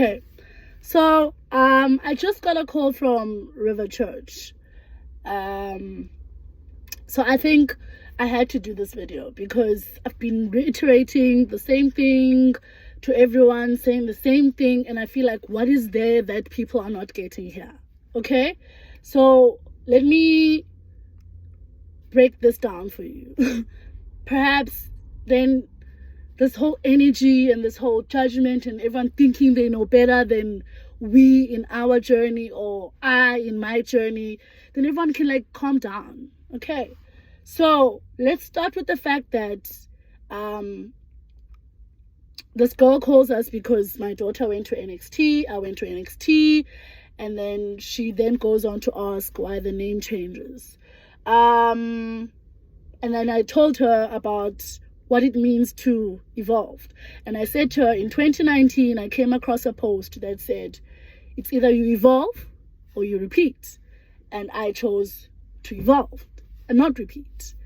Okay, so I just got a call from River Church. So I think I had to do this video because I've been reiterating the same thing to everyone, saying the same thing, and I feel like, what is there that people are not getting here? Okay, so let me break this down for you. Perhaps then this whole energy and this whole judgment and everyone thinking they know better than we in our journey, or I in my journey, then everyone can like calm down. Okay, so let's start with the fact that this girl calls us because my daughter went to NXT, I went to NXT, and then she then goes on to ask why the name changes. And then I told her about what it means to evolve. And I said to her, in 2019, I came across a post that said, it's either you evolve or you repeat. And I chose to evolve and not repeat.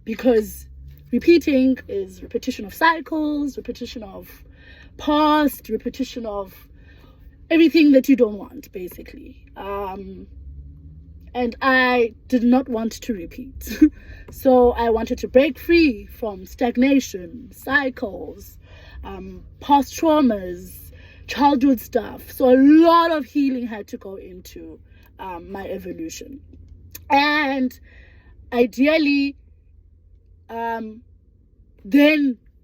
Because repeating is repetition of cycles, repetition of past, repetition of everything that you don't want, basically. And I did not want to repeat. So I wanted to break free from stagnation, cycles, past traumas, childhood stuff. So a lot of healing had to go into my evolution. And ideally, then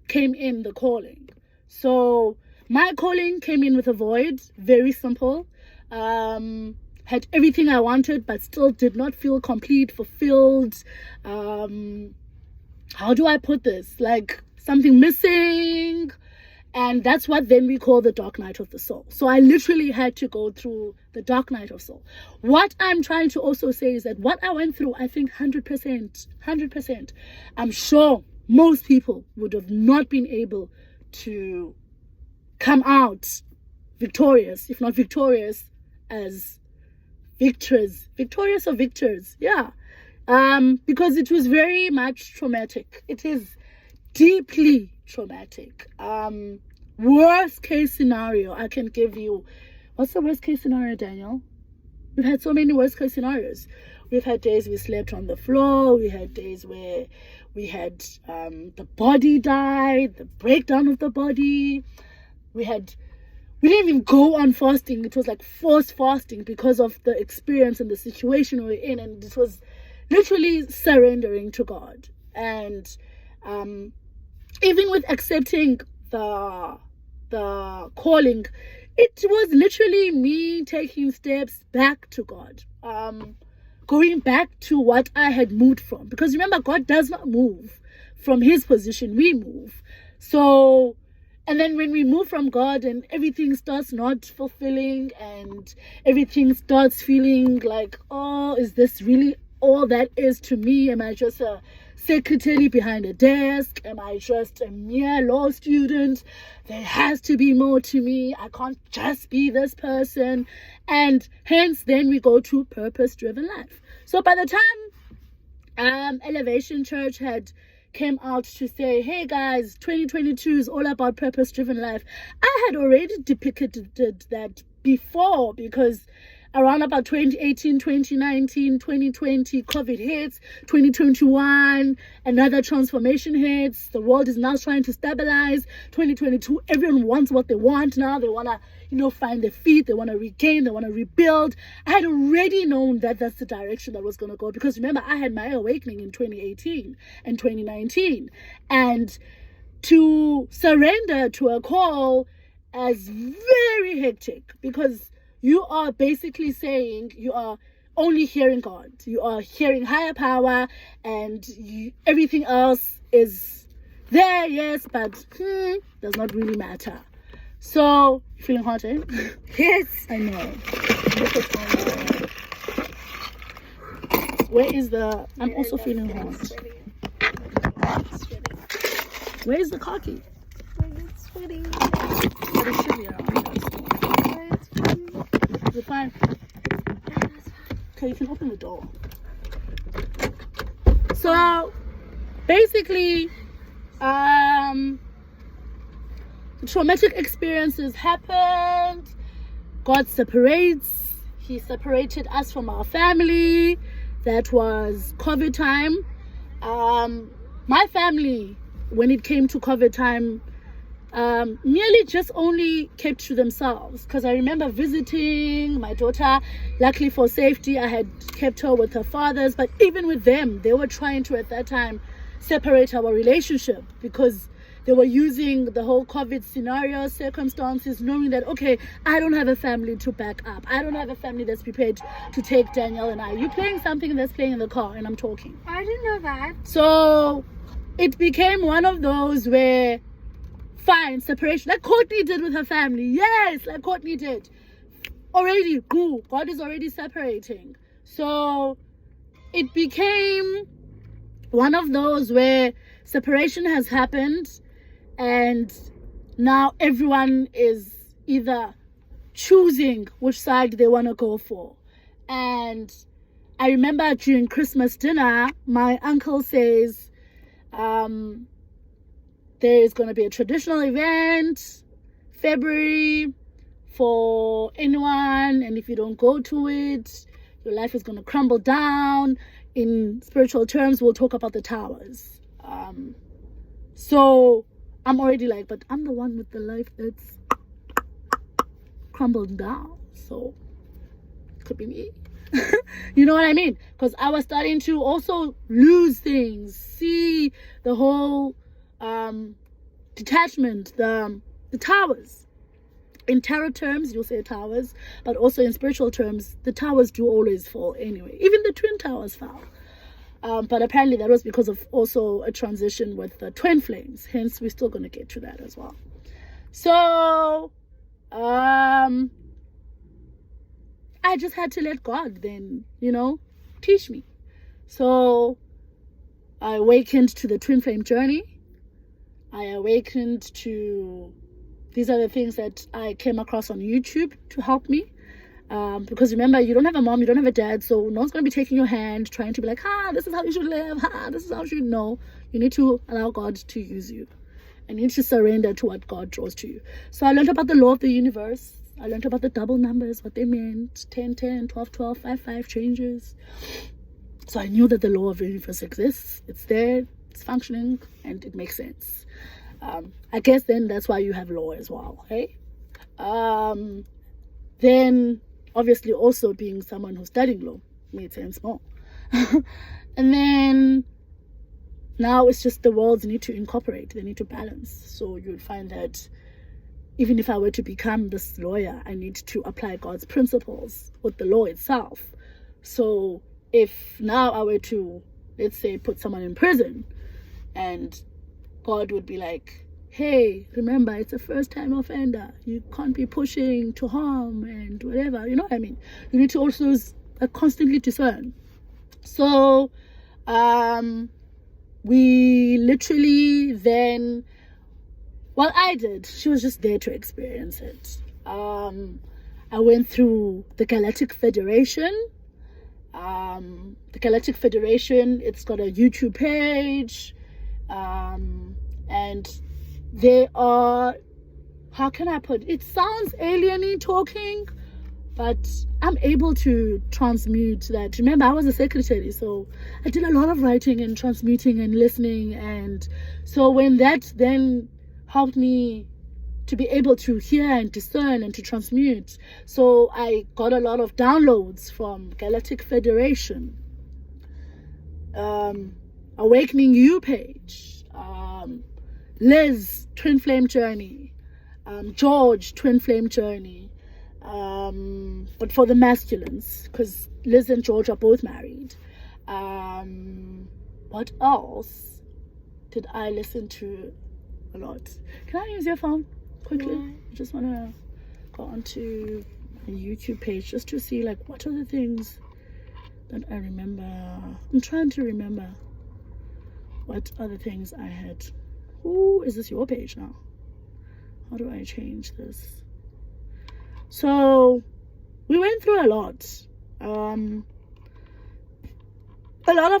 came in the calling. So my calling came in with a void, very simple. Had everything I wanted, but still did not feel complete, fulfilled. How do I put this? Like something missing. And that's what then we call the dark night of the soul. So I literally had to go through the dark night of soul. What I'm trying to also say is that what I went through, I think 100%, I'm sure most people would have not been able to come out victorious, if not victorious, as victorious or victors, yeah. Because it was very much traumatic. It is deeply traumatic. Worst case scenario I can give you. What's the worst case scenario, Daniel? We've had so many worst case scenarios. We've had days we slept on the floor. We had days where we had the body died, the breakdown of the body. We didn't even go on fasting. It was like forced fasting because of the experience and the situation we were in. And it was literally surrendering to God. And even with accepting the calling, it was literally me taking steps back to God. Going back to what I had moved from. Because remember, God does not move from his position. We move. So... And then when we move from God and everything starts not fulfilling and everything starts feeling like, oh, is this really all that is to me? Am I just a secretary behind a desk? Am I just a mere law student? There has to be more to me. I can't just be this person. And hence then we go to purpose-driven life. So by the time Elevation Church had came out to say, hey guys, 2022 is all about purpose-driven life, I had already depicted that before, because around about 2018, 2019, 2020, COVID hits, 2021, another transformation hits, the world is now trying to stabilize. 2022, everyone wants what they want now. They want to, find their feet, they want to regain, they want to rebuild. I had already known that that's the direction that was going to go, because remember, I had my awakening in 2018 and 2019. And to surrender to a call as very hectic, because you are basically saying you are only hearing God. You are hearing higher power, and everything else is there, yes, but does not really matter. So, you feeling hot, eh? Yes. I know. Where is the... I'm also feeling hot. Where is the car key? It's sweating. But it should be around. Is it fine? Okay, you can open the door. So, basically, the traumatic experiences happened. God separates. He separated us from our family. That was COVID time. My family, when it came to COVID time, nearly just only kept to themselves, because I remember visiting my daughter. Luckily for safety, I had kept her with her fathers, but even with them, they were trying to at that time separate our relationship, because they were using the whole COVID scenario, circumstances, knowing that, okay, I don't have a family to back up. I don't have a family that's prepared to take Danielle and I. You're playing something that's playing in the car and I'm talking. I didn't know that. So it became one of those where, fine, separation, like Courtney did with her family. Yes, like Courtney did. Already, cool. God is already separating. So it became one of those where separation has happened, and now everyone is either choosing which side they want to go for. And I remember during Christmas dinner, my uncle says, there is going to be a traditional event, February, for anyone, and if you don't go to it, your life is going to crumble down. In spiritual terms, we'll talk about the towers. So I'm already like, but I'm the one with the life that's crumbled down, so it could be me. You know what I mean? Because I was starting to also lose things, see the whole detachment, the towers. In tarot terms, you'll say towers, but also in spiritual terms, the towers do always fall anyway. Even the twin towers fell. But apparently that was because of also a transition with the twin flames. Hence, we're still going to get to that as well. So, I just had to let God then, teach me. So, I awakened to the twin flame journey. I awakened to... These are the things that I came across on YouTube to help me. Because remember, you don't have a mom, you don't have a dad, so no one's going to be taking your hand, trying to be like, this is how you should live, this is how you should know. You need to allow God to use you. And you need to surrender to what God draws to you. So I learned about the law of the universe. I learned about the double numbers, what they meant, 10, 10, 12, 12, 5, 5 changes. So I knew that the law of the universe exists. It's there, it's functioning, and it makes sense. I guess then that's why you have law as well, hey? Then obviously also being someone who's studying law made sense more. And then now it's just the worlds need to incorporate, they need to balance. So you would find that even if I were to become this lawyer, I need to apply God's principles with the law itself. So if now I were to, let's say, put someone in prison, and God would be like, hey, remember, it's a first-time offender. You can't be pushing to harm and whatever. You know what I mean? You need to also constantly discern. So we literally then... Well, I did. She was just there to experience it. I went through the Galactic Federation. The Galactic Federation, it's got a YouTube page. And they are, how can I put it? It sounds alien-y talking, but I'm able to transmute that. Remember, I was a secretary, so I did a lot of writing and transmuting and listening. And so when that then helped me to be able to hear and discern and to transmute, so I got a lot of downloads from Galactic Federation, Awakening You page, Liz, Twin Flame Journey, George, Twin Flame Journey, but for the masculines, because Liz and George are both married. What else did I listen to a lot? Can I use your phone quickly? Yeah. I just want to go onto my YouTube page just to see like what are the things that I remember. I'm trying to remember what other things I had. Ooh, is this your page now? How do I change this? So we went through a lot of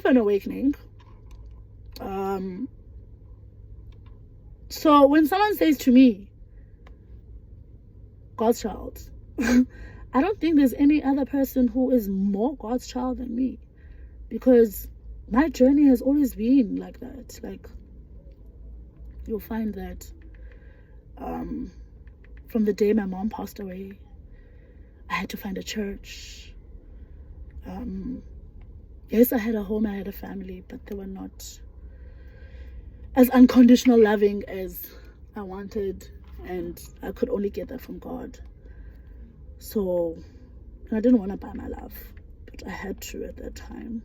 an awakening. So when someone says to me, God's child. I don't think there's any other person who is more God's child than me, because my journey has always been like that. Like, you'll find that from the day my mom passed away, I had to find a church. Yes, I had a home, I had a family, but they were not as unconditional loving as I wanted, and I could only get that from God. So I didn't want to buy my love, but I had to at that time.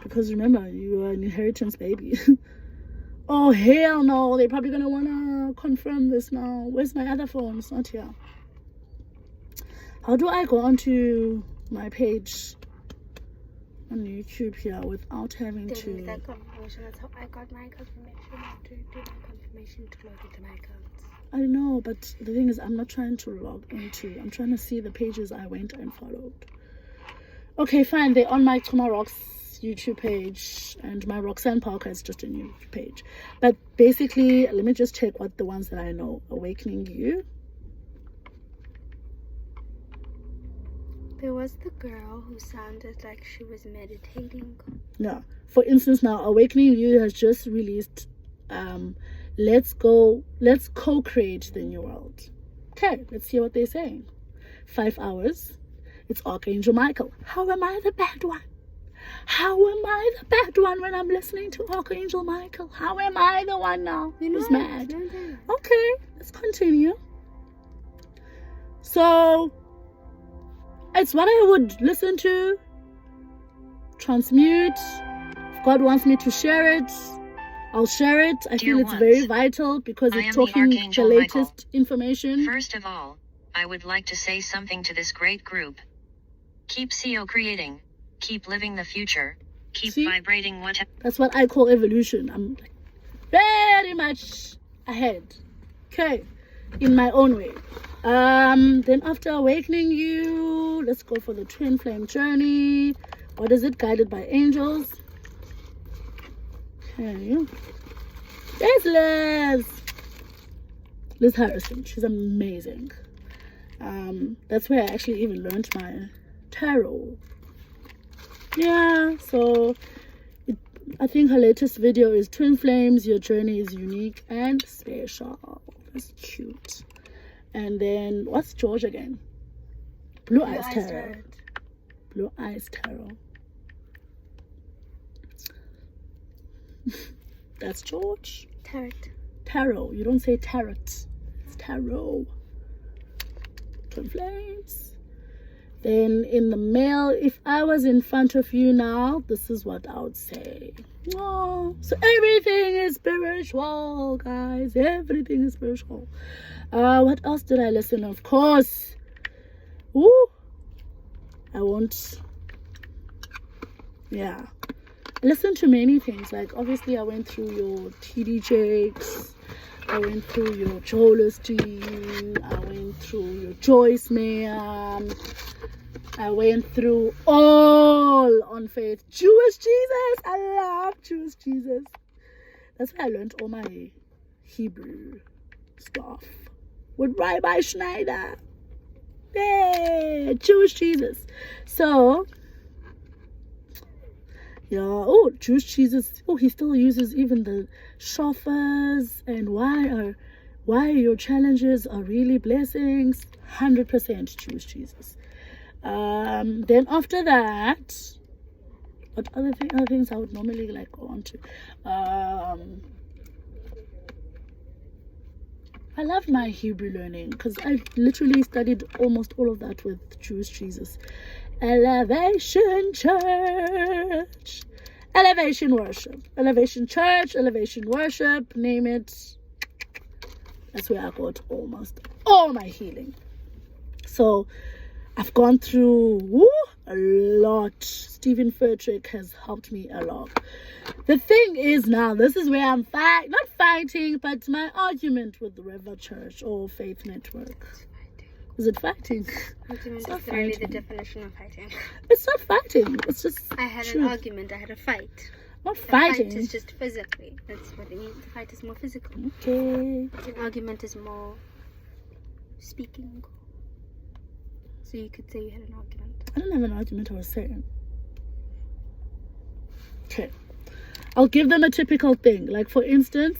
Because remember, you are an inheritance baby. Oh hell no, they're probably gonna wanna confirm this now. Where's my other phone? It's not here. How do I go onto my page on YouTube here without having to... That confirmation, that's how I got my confirmation. To do my confirmation to log into my account. I know, but the thing is, I'm not trying to log into. I'm trying to see the pages I went and followed. Okay, fine. They're on my Toma Rocks YouTube page, and my Roxzan Parker is just a new page. But basically, let me just check what the ones that I know. Awakening You. There was the girl who sounded like she was meditating. Yeah. For instance, now Awakening You has just released let's co-create the new world. Okay, let's hear what they're saying. 5 hours. It's Archangel Michael. How am I the bad one? How am I the bad one when I'm listening to Archangel Michael? How am I the one now who's mad? Okay, let's continue. So it's what I would listen to, transmute. If God wants me to share it, I'll share it. I feel it's very vital because it's talking the latest information. First of all, I would like to say something to this great group. Keep creating. Keep living the future. Keep vibrating whatever. That's what I call evolution. I'm like very much ahead. Okay. In my own way. Then after Awakening You, let's go for the twin flame journey. What is it? Guided by angels. Okay. There's Liz Harrison. She's amazing. That's where I actually even learned my tarot. Yeah, so I think her latest video is Twin Flames, Your Journey is Unique and Special. That's cute. And then what's George again? Blue Eyes Tarot. Blue Eyes Tarot. That's George. Tarot. You don't say tarot. It's tarot. Twin Flames. Then in the male, if I was in front of you now, this is what I would say. Oh, so everything is spiritual, guys. Everything is spiritual. What else did I listen? Of course. Ooh. I won't. Yeah. I listened to many things. Like, obviously, I went through your TD Jakes. I went through your Joel Steam. I went through your Joyce Ma'am. I went through all on faith. Jewish Jesus. I love Jewish Jesus. That's where I learned all my Hebrew stuff. With Rabbi Schneider. Yeah, Jewish Jesus. So, yeah. Oh, Jewish Jesus. Oh, he still uses even the shofars. And why your challenges are really blessings. 100% Jewish Jesus. Then after that, what other things I would normally like go on to? I love my Hebrew learning because I literally studied almost all of that with Jewish Jesus. Elevation Church, Elevation Worship, Elevation Church, Elevation Worship, name it. That's where I got almost all my healing. So I've gone through a lot. Stephen Furtrick has helped me a lot. The thing is now, this is where I'm not fighting, but my argument with the River Church or Faith Network. Is it fighting? Argument is literally the definition of fighting. It's not fighting. It's just I had an argument. I had a fight. Not The fight fighting. is just physically. That's what it means. The fight is more physical. Okay. An argument is more speaking. So you could say you had an argument. I don't have an argument, I was saying. Okay. I'll give them a typical thing. Like, for instance,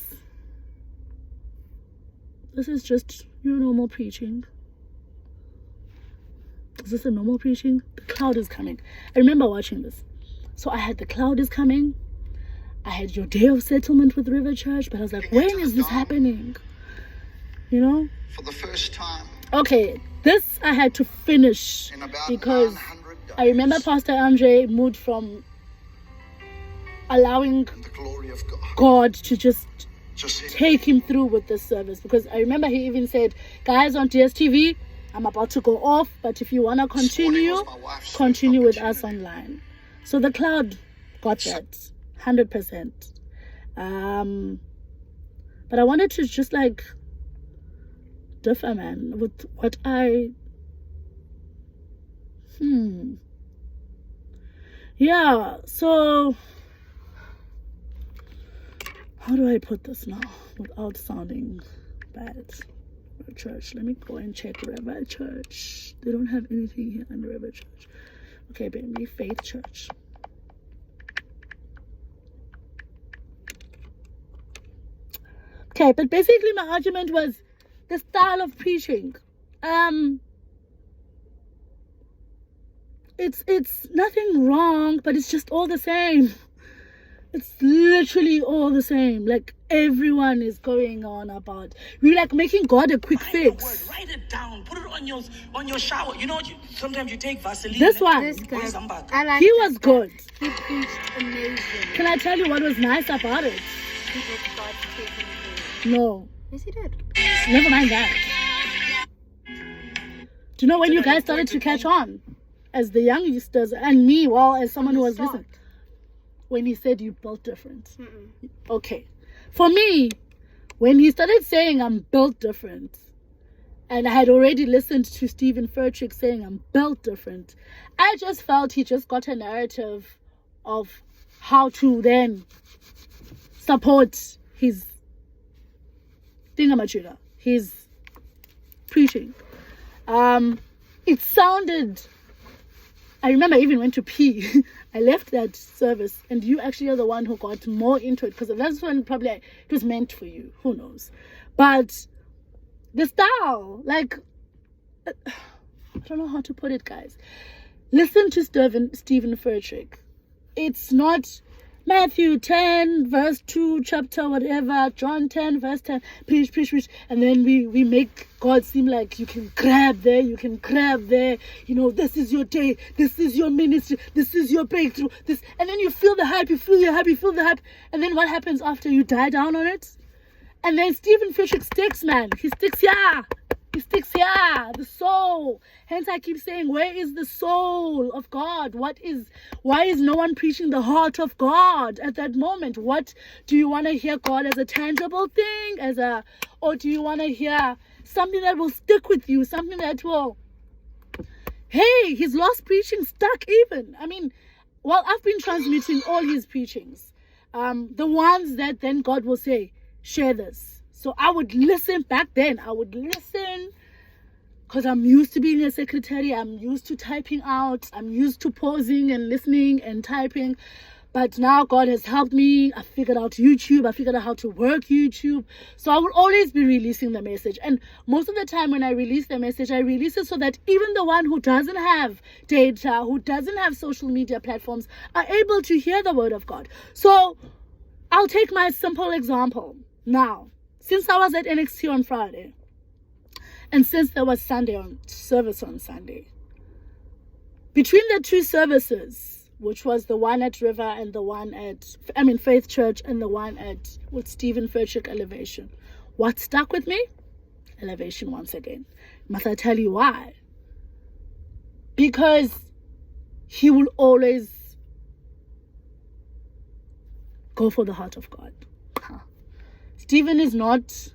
this is just your normal preaching. Is this a normal preaching? The cloud is coming. I remember watching this. So I had the cloud is coming. I had your day of settlement with River Church, but I was like, when is this happening? You know? For the first time. Okay, this I had to finish because I remember Pastor Andre moved from allowing The glory of God to just Just take him through with this service, because I remember he even said, guys on DSTV, I'm about to go off, but if you want to continue with us online. So the cloud got that 100%. But I wanted to just like differ, man, with what yeah, so how do I put this now without sounding bad? Church, let me go and check River Church. They don't have anything here on River Church. Okay, baby, Faith Church. Okay, but basically my argument was the style of preaching. It's nothing wrong, but it's just all the same. It's literally all the same. Like, everyone is going on about, we're like making God a quick fix. Write it down. Put it on your shower. You know, sometimes you take Vaseline. This one, This guy, some back. I like he that was guy. good. He preached amazing. Can I tell you what was nice about it? He did God taking through. No, Yes, he did. never mind that. Do you know when you guys started to catch on? As the youngsters and me, well, as someone who was listening. When he said you built different. Okay. For me, when he started saying I'm built different, and I had already listened to Stephen Furtick saying I'm built different, I just felt he just got a narrative of how to then support his thingamajigger, his preaching. It sounded, I remember I even went to pee. I left that service, and you actually are the one who got more into it, because that's when probably it was meant for you. Who knows? But the style, like, I don't know how to put it, guys. Listen to Stephen Furtick. It's not Matthew 10 verse 2 chapter whatever, John 10 verse 10, preach, and then we make God seem like you can grab there, you know, this is your day, this is your ministry, this is your breakthrough, this, and then you feel the hype, and then what happens after you die down on it? And then Stephen Furtick sticks, man. He sticks here, the soul. Hence I keep saying, where is the soul of God? Why is no one preaching the heart of God at that moment? What do you want to hear God as a tangible thing, or do you want to hear something that will stick with you, something that will, hey, his lost preaching stuck even. I mean, well, I've been transmitting all his preachings, the ones that then God will say, share this. So I would listen back then. Because I'm used to being a secretary. I'm used to typing out. I'm used to pausing and listening and typing. But now God has helped me. I figured out YouTube. I figured out how to work YouTube. So I will always be releasing the message. And most of the time when I release the message, I release it so that even the one who doesn't have data, who doesn't have social media platforms, are able to hear the word of God. So I'll take my simple example. Now, since I was at NXT on Friday, and since there was service on Sunday, between the two services, which was the one at River and the one at, Faith Church, and the one with Stephen Furtick, Elevation, what stuck with me? Elevation once again. Must I tell you why? Because he will always go for the heart of God. Stephen is not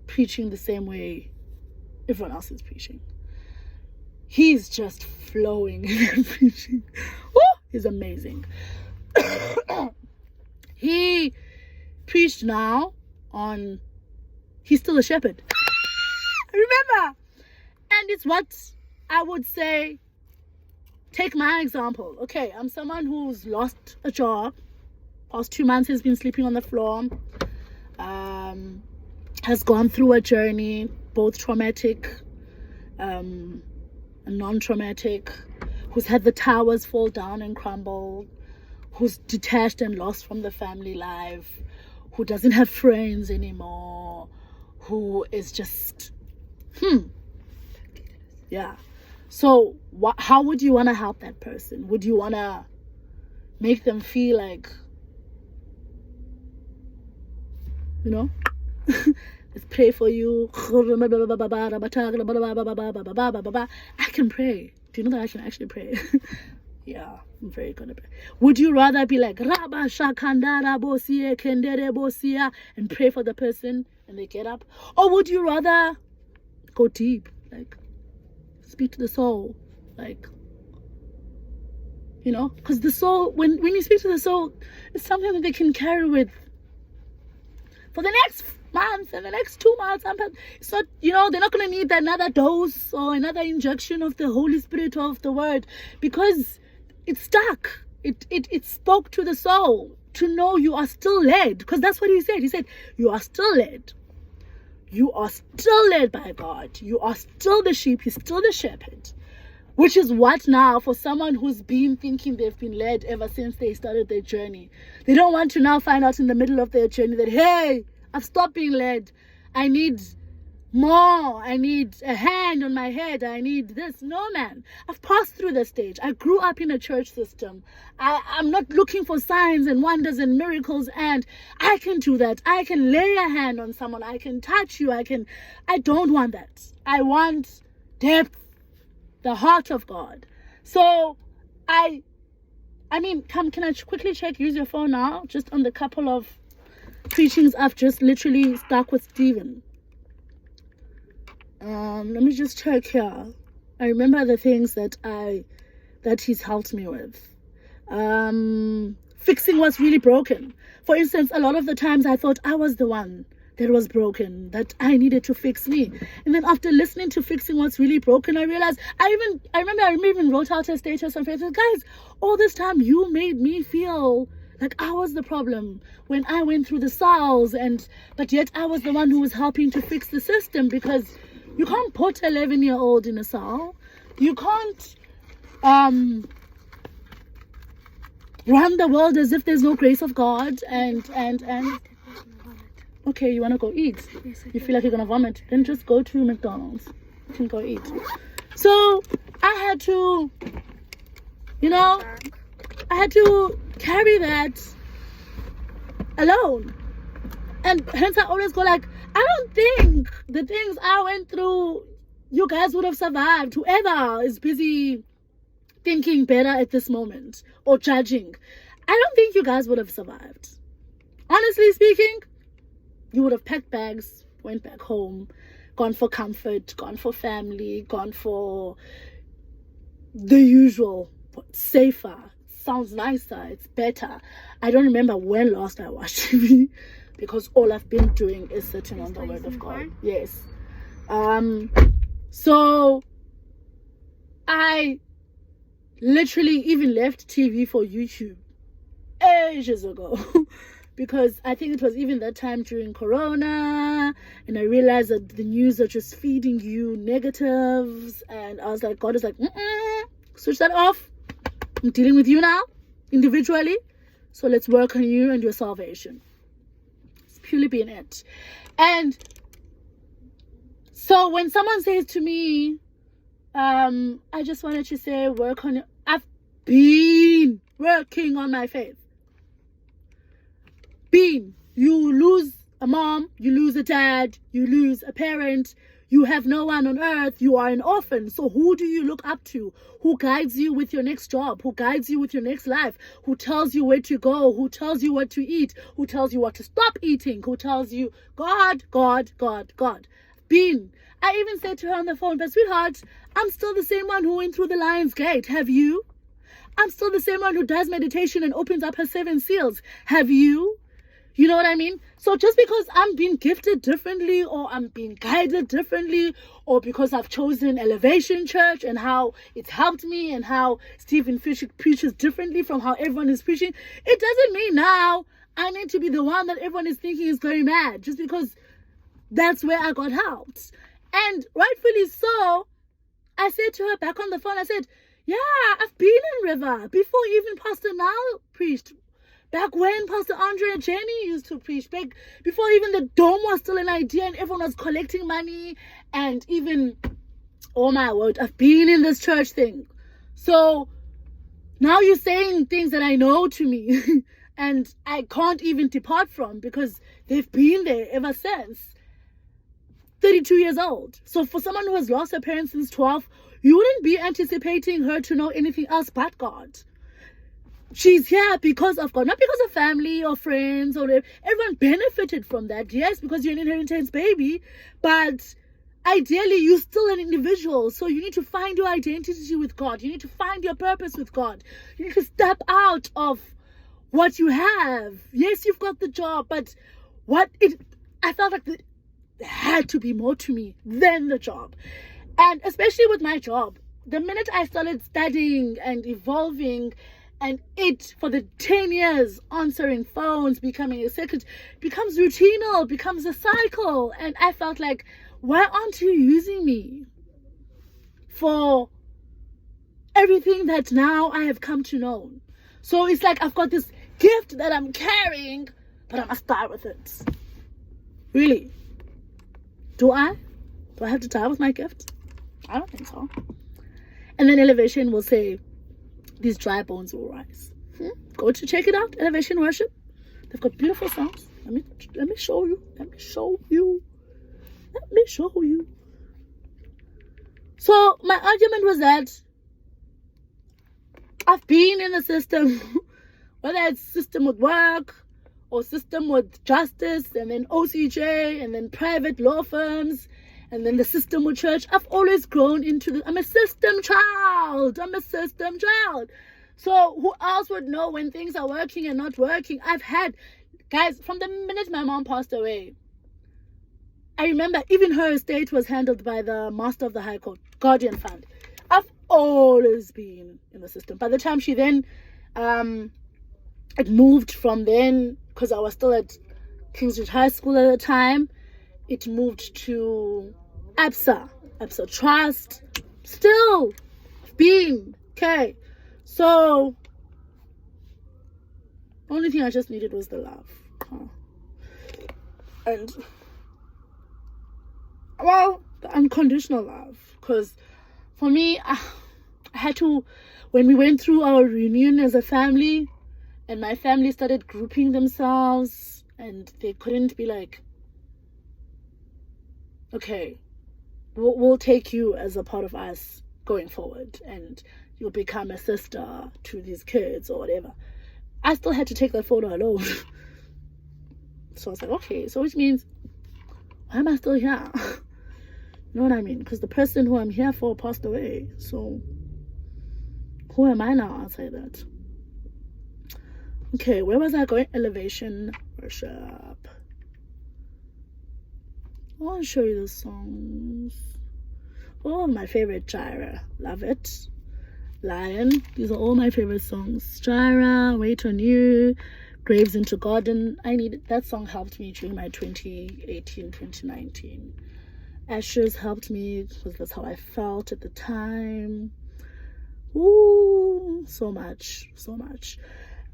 preaching the same way everyone else is preaching. He's just flowing in preaching. Oh, he's amazing. He preached now on he's still a shepherd. Remember? And it's what I would say, take my example. Okay, I'm someone who's lost a job. Past 2 months has been sleeping on the floor. Has gone through a journey, both traumatic and non-traumatic, who's had the towers fall down and crumble, who's detached and lost from the family life, who doesn't have friends anymore, who is just, yeah. So how would you want to help that person? Would you want to make them feel like, you know, let's pray for you. I can pray. Do you know that I can actually pray? Yeah, I'm very good at it. Would you rather be like Rabba Shakandara Bosia Kendere Bosia and pray for the person and they get up? Or would you rather go deep, like speak to the soul, like, you know, because the soul, when you speak to the soul, it's something that they can carry with for the next month and the next 2 months. It's not, you know, they're not going to need another dose or another injection of the Holy Spirit of the Word, because it's stuck. It spoke to the soul to know you are still led, because that's what he said. He said, you are still led. You are still led by God. You are still the sheep. He's still the shepherd. Which is what now for someone who's been thinking they've been led ever since they started their journey. They don't want to now find out in the middle of their journey that, hey, I've stopped being led. I need more. I need a hand on my head. I need this. No, man. I've passed through the stage. I grew up in a church system. I'm not looking for signs and wonders and miracles, and I can do that. I can lay a hand on someone. I can touch you. I don't want that. I want depth, the heart of God. So I mean, can I quickly check, use your phone now, just on the couple of preachings I've just literally stuck with Stephen. Let me just check here. I remember the things that he's helped me with. Fixing what's really broken. For instance, a lot of the times I thought I was the one that was broken, that I needed to fix me. And then after listening to Fixing What's Really Broken, I realized, I remember even wrote out a status on Facebook, guys, all this time you made me feel like I was the problem when I went through the cells, but yet I was the one who was helping to fix the system, because you can't put an 11-year-old in a cell. You can't run the world as if there's no grace of God and okay, you want to go eat? Yes, You feel like you're going to vomit? Then just go to McDonald's. You can go eat. So I had to, you know, carry that alone. And hence I always go like, I don't think the things I went through, you guys would have survived. Whoever is busy thinking better at this moment or judging, I don't think you guys would have survived. Honestly speaking, you would have packed bags, went back home, gone for comfort, gone for family, gone for the usual, safer, sounds nicer, it's better. I don't remember when last I watched TV, because all I've been doing is sitting on the Word of God. Yes. So I literally even left TV for YouTube ages ago. Because I think it was even that time during Corona, and I realized that the news are just feeding you negatives, and I was like, God is like, switch that off. I'm dealing with you now, individually, so let's work on you and your salvation. It's purely being it. And so when someone says to me, I just wanted to say, work on it. I've been working on my faith. You lose a mom, you lose a dad, you lose a parent, you have no one on earth, you are an orphan. So who do you look up to? Who guides you with your next job? Who guides you with your next life? Who tells you where to go? Who tells you what to eat? Who tells you what to stop eating? Who tells you God, God, God, God? I even said to her on the phone, but sweetheart, I'm still the same one who went through the lion's gate. Have you? I'm still the same one who does meditation and opens up her 7 seals. Have you? You know what I mean? So just because I'm being gifted differently, or I'm being guided differently, or because I've chosen Elevation Church and how it's helped me, and how Stephen preaches differently from how everyone is preaching, it doesn't mean now I need to be the one that everyone is thinking is going mad, just because that's where I got helped. And rightfully so, I said to her back on the phone, I said, yeah, I've been in River before even Pastor Nile preached. Back when Pastor Andre and Jenny used to preach, back before even the dome was still an idea and everyone was collecting money, and even, oh my word, I've been in this church thing. So now you're saying things that I know to me and I can't even depart from, because they've been there ever since. 32 years old. So for someone who has lost her parents since 12, you wouldn't be anticipating her to know anything else but God. She's here because of God, not because of family or friends or everyone benefited from that. Yes, because you're an inheritance baby, but ideally you're still an individual. So you need to find your identity with God. You need to find your purpose with God. You need to step out of what you have. Yes, you've got the job, but I felt like there had to be more to me than the job. And especially with my job, the minute I started studying and evolving, and it for the 10 years answering phones, becoming a secretary, becomes routinal, becomes a cycle. And I felt like, why aren't you using me for everything that now I have come to know? So it's like I've got this gift that I'm carrying, but I must die with it. Really? Do I have to die with my gift? I don't think so. And then Elevation will say, these dry bones will rise. Go to check it out, Elevation Worship. They've got beautiful songs. Let me show you. Let me show you. So my argument was that I've been in the system, whether it's system with work or system with justice, and then OCJ, and then private law firms, and then the system with church. I've always grown into I'm a system child. So who else would know when things are working and not working? I've had, guys, from the minute my mom passed away, I remember even her estate was handled by the Master of the High Court, Guardian Fund. I've always been in the system. By the time she then, it moved from then, because I was still at Kingsbridge High School at the time, it moved to ABSA Trust. Still been okay. So the only thing I just needed was the love. And well, the unconditional love. Because for me, I had to, when we went through our reunion as a family, and my family started grouping themselves, and they couldn't be like, okay, we'll take you as a part of us going forward, and you'll become a sister to these kids or whatever. I still had to take that photo alone. So I was like, okay, so which means, why am I still here? You know what I mean? Because the person who I'm here for passed away. So who am I now outside that? Okay, where was I going? Elevation Worship. I want to show you the songs. Oh, my favorite, Gyra. Love it. Lion. These are all my favorite songs. Gyra, Wait on You, Graves into Garden. That song helped me during my 2018-2019. Ashes helped me because that's how I felt at the time. Ooh, so much.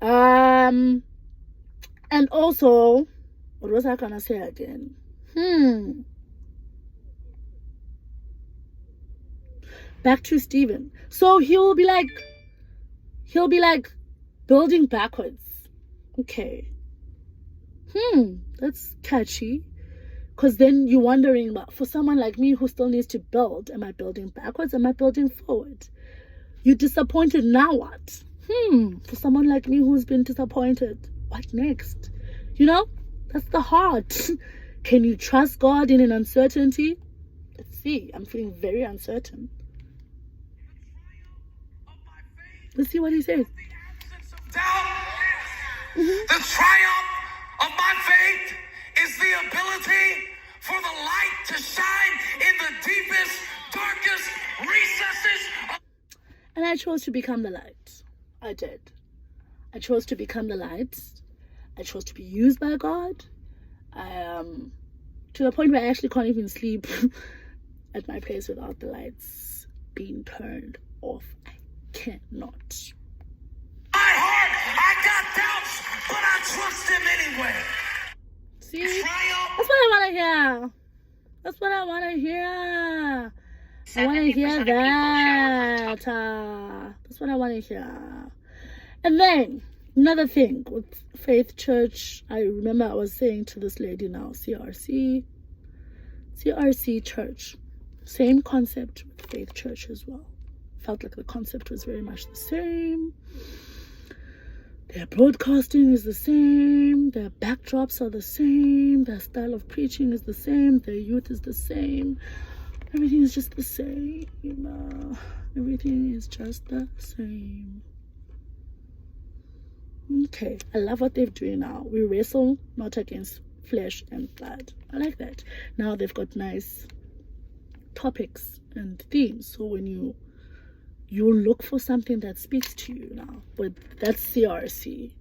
And also, what was I gonna say again? Back to Stephen. So he'll be like building backwards. Okay. That's catchy. Because then you're wondering, but for someone like me who still needs to build, am I building backwards? Am I building forward? You're disappointed, now what? For someone like me who's been disappointed, what next? You know, that's the heart. Can you trust God in an uncertainty? Let's see. I'm feeling very uncertain. Let's see what he says. Doubt. The triumph of my faith is the ability for the light to shine in the deepest, darkest recesses of. And I chose to become the light. I did. I chose to become the light. I chose to be used by God. To the point where I actually can't even sleep at my place without the lights being turned off. I cannot. My heart, I got doubts, but I trust him anyway. See? That's what I want to hear. That's what I want to hear. I want to hear that. That's what I want to hear. And then, another thing with Faith Church, I remember I was saying to this lady now, CRC Church. Same concept with Faith Church as well. Felt like the concept was very much the same. Their broadcasting is the same. Their backdrops are the same. Their style of preaching is the same. Their youth is the same. Everything is just the same. Everything is just the same. Okay, I love what they're doing now. We wrestle not against flesh and blood. I like that. Now they've got nice topics and themes. So when you look for something that speaks to you now. But that's CRC.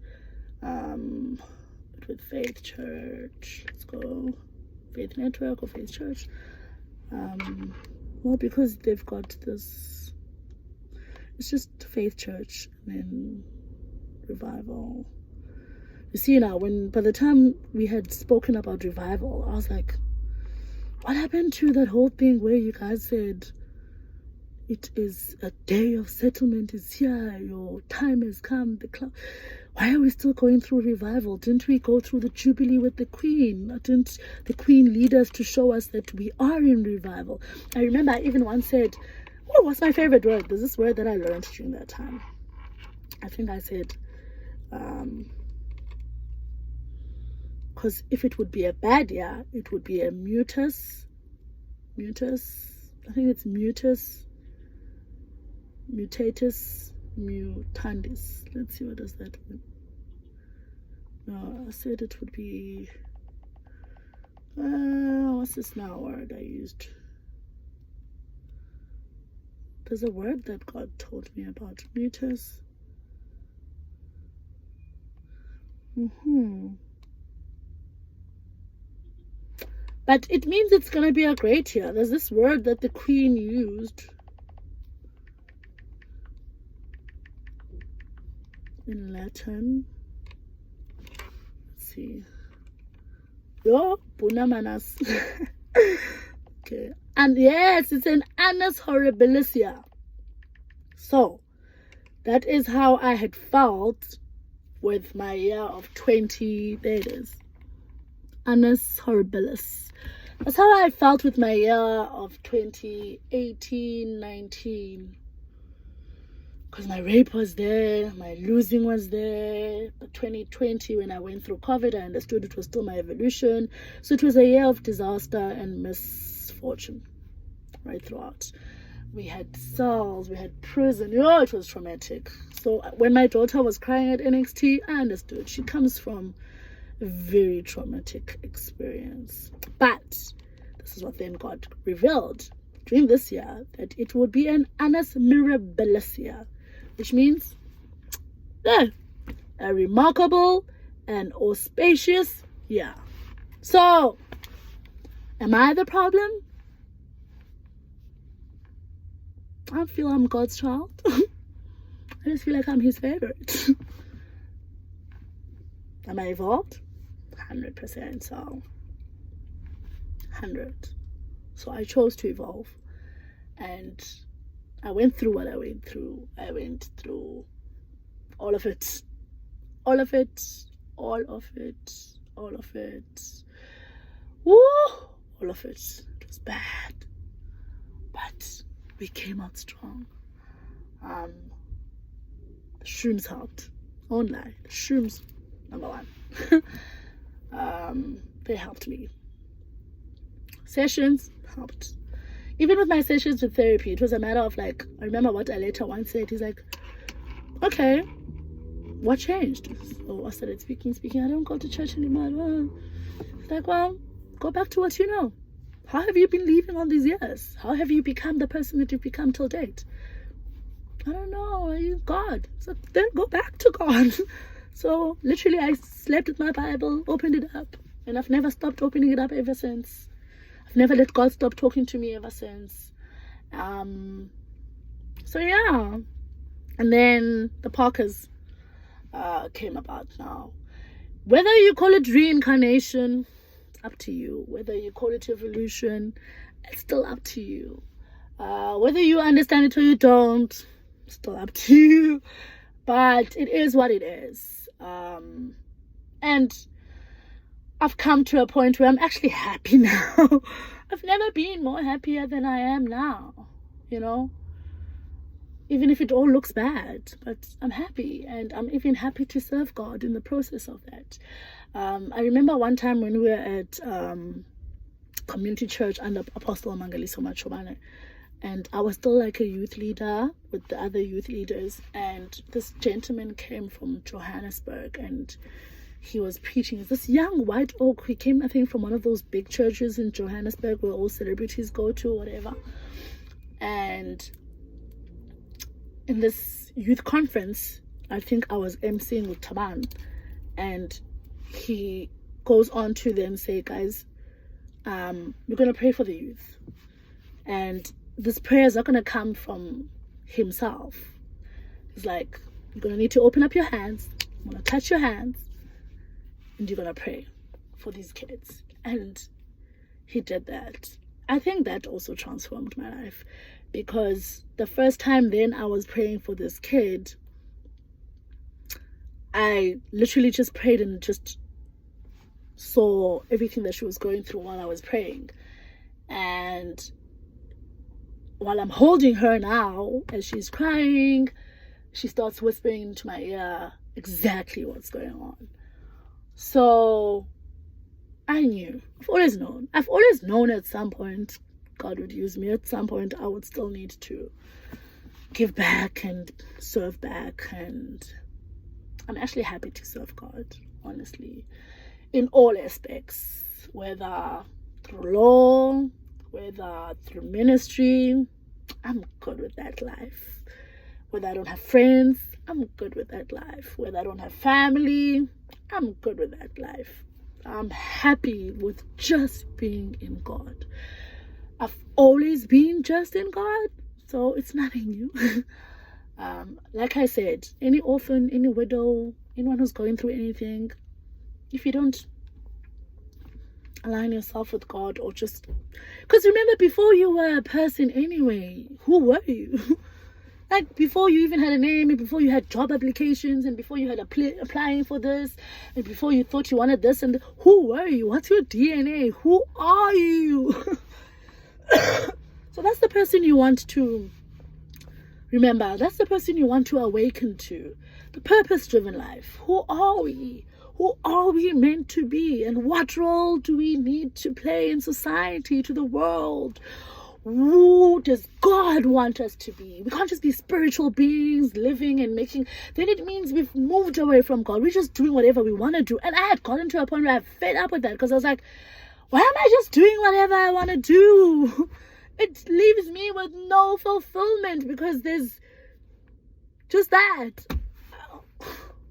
But with Faith Church, let's go Faith Network or Faith Church. Well, because they've got this, it's just Faith Church and then Revival. You see now, by the time we had spoken about revival, I was like, what happened to that whole thing where you guys said it is a day of settlement is here, your time has come, why are we still going through revival? Didn't we go through the Jubilee with the Queen? Didn't the Queen lead us to show us that we are in revival? I remember I even once said, oh, what's my favorite word? There's this word that I learned during that time. I think I said, because if it would be a bad year, it would be a mutatus, I think it's mutatus, mutatus, mutandis. Let's see, what does that mean? No, I said it would be, what's this now word I used? There's a word that God told me about, mutus. But it means it's going to be a great year. There's this word that the Queen used in Latin. Let's see. Yo, bunamanas. Okay. And yes, it's an annus horribilis year. So, that is how I had felt with my year of 20, there it is. Annus horribilis. That's how I felt with my year of 2018, 19. Because my rape was there, my losing was there. But 2020, when I went through COVID, I understood it was still my evolution. So it was a year of disaster and misfortune right throughout. We had cells, we had prison. Oh, it was traumatic. So when my daughter was crying at NXT, I understood. She comes from a very traumatic experience. But this is what then God revealed during this year, that it would be an annus mirabilis year, which means a remarkable and auspicious year. So, am I the problem? I don't feel I'm God's child. I just feel like I'm his favorite. Am I evolved? 100%. So 100. So I chose to evolve, and I went through what I went through. I went through all of it. All of it. All of it. All of it. Woo! All of it. It was bad. But we came out strong. The shrooms helped. I won't lie. The shrooms, number one. They helped me. Sessions helped. Even with my sessions with therapy, it was a matter of like, I remember what I later once said. He's like, okay, what changed? So I started speaking. I don't go to church anymore. It's like, well, go back to what you know. How have you been living all these years? How have you become the person that you've become till date? I don't know. Are you God? So then go back to God. So literally I slept with my Bible, opened it up, and I've never stopped opening it up ever since. I've never let God stop talking to me ever since. So yeah. And then the Parkers came about now. Whether you call it reincarnation, it's up to you. Whether you call it evolution, it's still up to you. Whether you understand it or you don't, it's still up to you. But it is what it is. And I've come to a point where I'm actually happy now. I've never been more happier than I am now, you know. Even if it all looks bad, but I'm happy, and I'm even happy to serve God in the process of that. I remember one time when we were at community church under Apostle Mangaliso Machobane, and I was still like a youth leader with the other youth leaders, and this gentleman came from Johannesburg, and he was preaching. This young white oak, he came, I think, from one of those big churches in Johannesburg where all celebrities go to, whatever. And in this youth conference, I think I was emceeing with Taban, and he goes on to then say, guys, we're going to pray for the youth. And this prayer is not going to come from himself. It's like, you're going to need to open up your hands, I'm going to touch your hands, and you're going to pray for these kids. And he did that. I think that also transformed my life, because the first time then I was praying for this kid, I literally just prayed and just saw everything that she was going through while I was praying. And while I'm holding her now, as she's crying, she starts whispering into my ear exactly what's going on. So I knew. I've always known at some point God would use me. At some point I would still need to give back and serve back, and I'm actually happy to serve God, honestly, in all aspects, whether through law, whether through ministry. I'm good with that life. Whether I don't have friends, I'm good with that life. Whether I don't have family, I'm good with that life. I'm happy with just being in God. I've always been just in God, so it's nothing new. Like I said, any orphan, any widow, anyone who's going through anything, if you don't align yourself with God, or just, because remember, before you were a person anyway, who were you? Like, before you even had a name, and before you had job applications, and before you had applying for this, and before you thought you wanted this, and who were you? What's your DNA? Who are you? So that's the person you want to remember. That's the person you want to awaken to. The purpose-driven life. Who are we? Who are we meant to be? And what role do we need to play in society, to the world? Who does God want us to be? We can't just be spiritual beings living and making. Then it means we've moved away from God. We're just doing whatever we want to do. And I had gotten to a point where I fed up with that, because I was like, why am I just doing whatever I want to do? It leaves me with no fulfillment, because there's just that.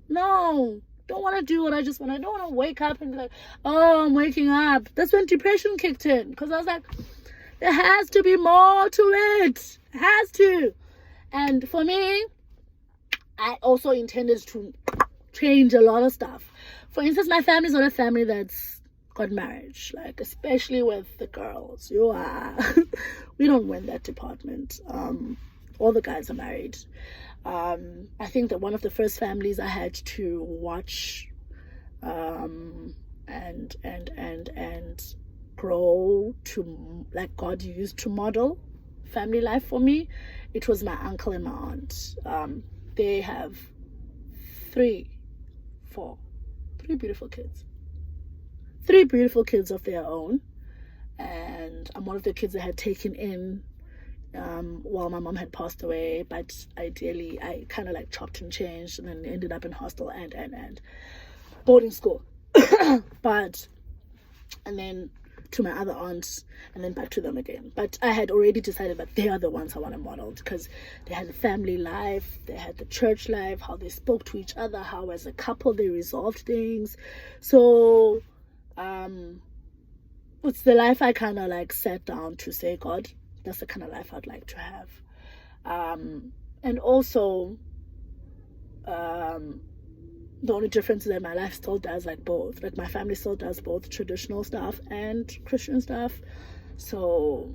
No, don't want to do what I just want. I don't want to wake up and be like, oh, I'm waking up. That's when depression kicked in, because I was like, there has to be more to it. It has to. And for me, I also intended to change a lot of stuff. For instance, my family's not a family that's got marriage, like, especially with the girls. We don't win that department. All the guys are married. I think that one of the first families I had to watch and grow to, like, God used to model family life for me, it was my uncle and my aunt. They have three beautiful kids. 3 beautiful kids of their own, and I'm one of the kids that had taken in while my mom had passed away, but ideally I kind of like chopped and changed and then ended up in hostel and boarding school. But and then to my other aunts and then back to them again. But I had already decided that they are the ones I want to model, because they had a family life, they had the church life, how they spoke to each other, how as a couple they resolved things. So it's the life I kind of like sat down to say, God, that's the kind of life I'd like to have. And also the only difference is that my life still does like both. Like my family still does both traditional stuff and Christian stuff. So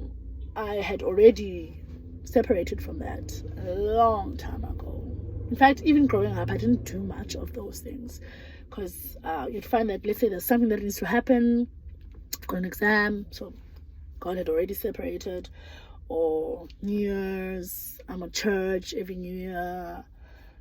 I had already separated from that a long time ago. In fact, even growing up, I didn't do much of those things, because you'd find that, let's say there's something that needs to happen, I've got an exam, so God had already separated, or New Year's, I'm at church every New Year.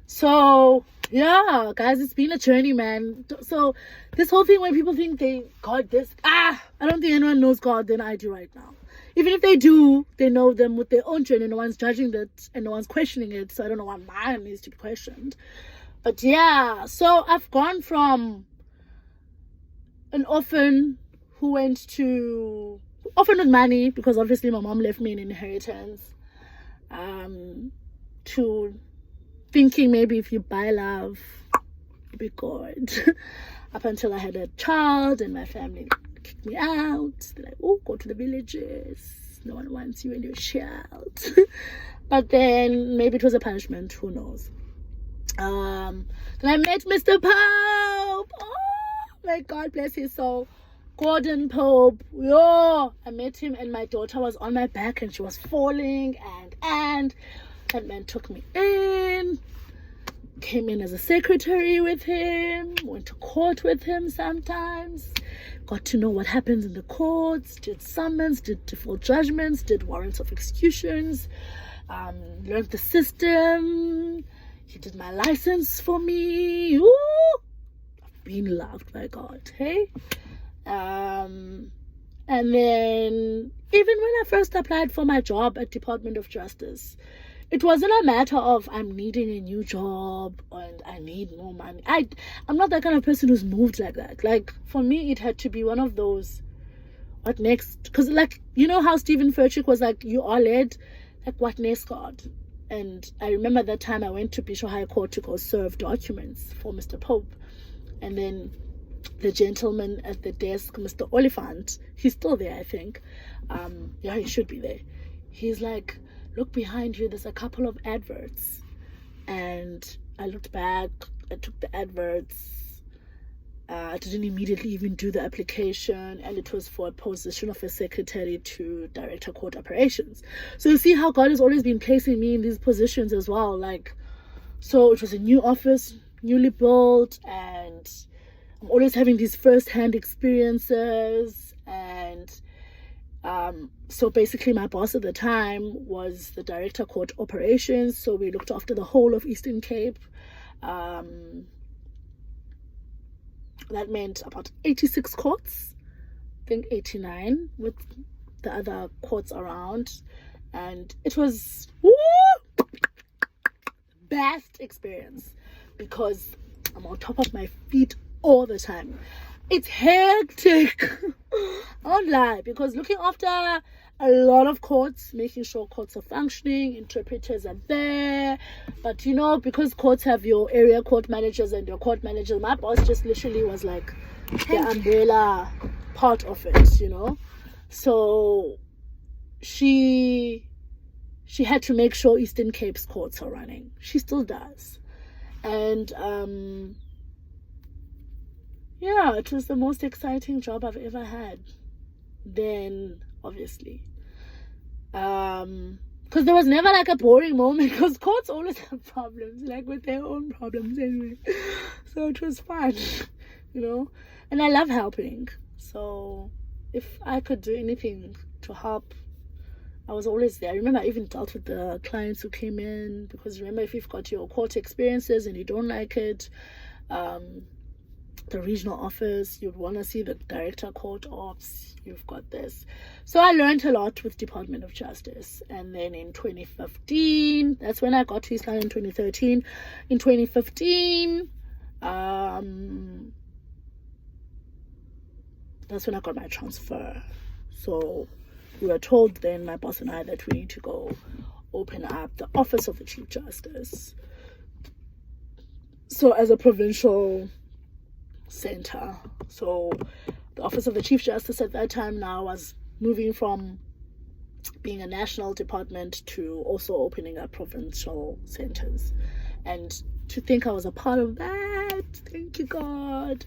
So yeah, guys, it's been a journey, man. So this whole thing when people think they got this, I don't think anyone knows God than I do right now. Even if they do, they know them with their own journey. No one's judging that and no one's questioning it. So I don't know why mine needs to be questioned. But yeah, so I've gone from an orphan who went to orphan with money, because obviously my mom left me an inheritance, to thinking maybe if you buy love, you'll be good. Up until I had a child and my family kicked me out. They're like, oh, go to the villages. No one wants you and your child. But then maybe it was a punishment. Who knows? Then I met Mr. Pope. Oh, my God bless his soul. Gordon Pope. Yo, I met him and my daughter was on my back and she was falling and that man took me in, came in as a secretary with him, went to court with him sometimes, got to know what happens in the courts, did summons, did default judgments, did warrants of executions, learned the system. He did my license for me. Ooh, I've been loved by God, hey? And then even when I first applied for my job at Department of Justice, it wasn't a matter of I'm needing a new job and I need more money. I'm not that kind of person who's moved like that. Like, for me, it had to be one of those, what next? Because, like, you know how Stephen Furtick was like, you are led? Like, what next, God? And I remember that time I went to Bishop High Court to go serve documents for Mr. Pope. And then the gentleman at the desk, Mr. Oliphant, he's still there, I think. Yeah, he should be there. He's like, look behind you, there's a couple of adverts. And I looked back, I took the adverts. I didn't immediately even do the application, and it was for a position of a secretary to director court operations. So you see how God has always been placing me in these positions as well. Like, so it was a new office, newly built, and I'm always having these first-hand experiences. And so basically my boss at the time was the director court operations, so we looked after the whole of Eastern Cape. That meant about 86 courts, I think 89 with the other courts around, and it was best experience because I'm on top of my feet all the time. It's hectic. I won't lie, because looking after a lot of courts, making sure courts are functioning, interpreters are there, but you know, because courts have your area court managers and your court managers, my boss just literally was like the umbrella part of it, you know. So she had to make sure Eastern Cape's courts are running. She still does. And yeah, it was the most exciting job I've ever had. Then, obviously, because there was never like a boring moment, because courts always have problems, like with their own problems anyway. So it was fun, you know, and I love helping. So if I could do anything to help, I was always there. I remember I even dealt with the clients who came in, because remember, if you've got your court experiences and you don't like it, the regional office. You'd want to see the director court ops. You've got this. So I learned a lot with Department of Justice. And then in 2015, that's when I got to East London. In 2013. In 2015, that's when I got my transfer. So we were told then, my boss and I, that we need to go open up the office of the Chief Justice. So as a provincial center. So the office of the Chief Justice at that time now was moving from being a national department to also opening up provincial centers. And to think I was a part of that, thank you God.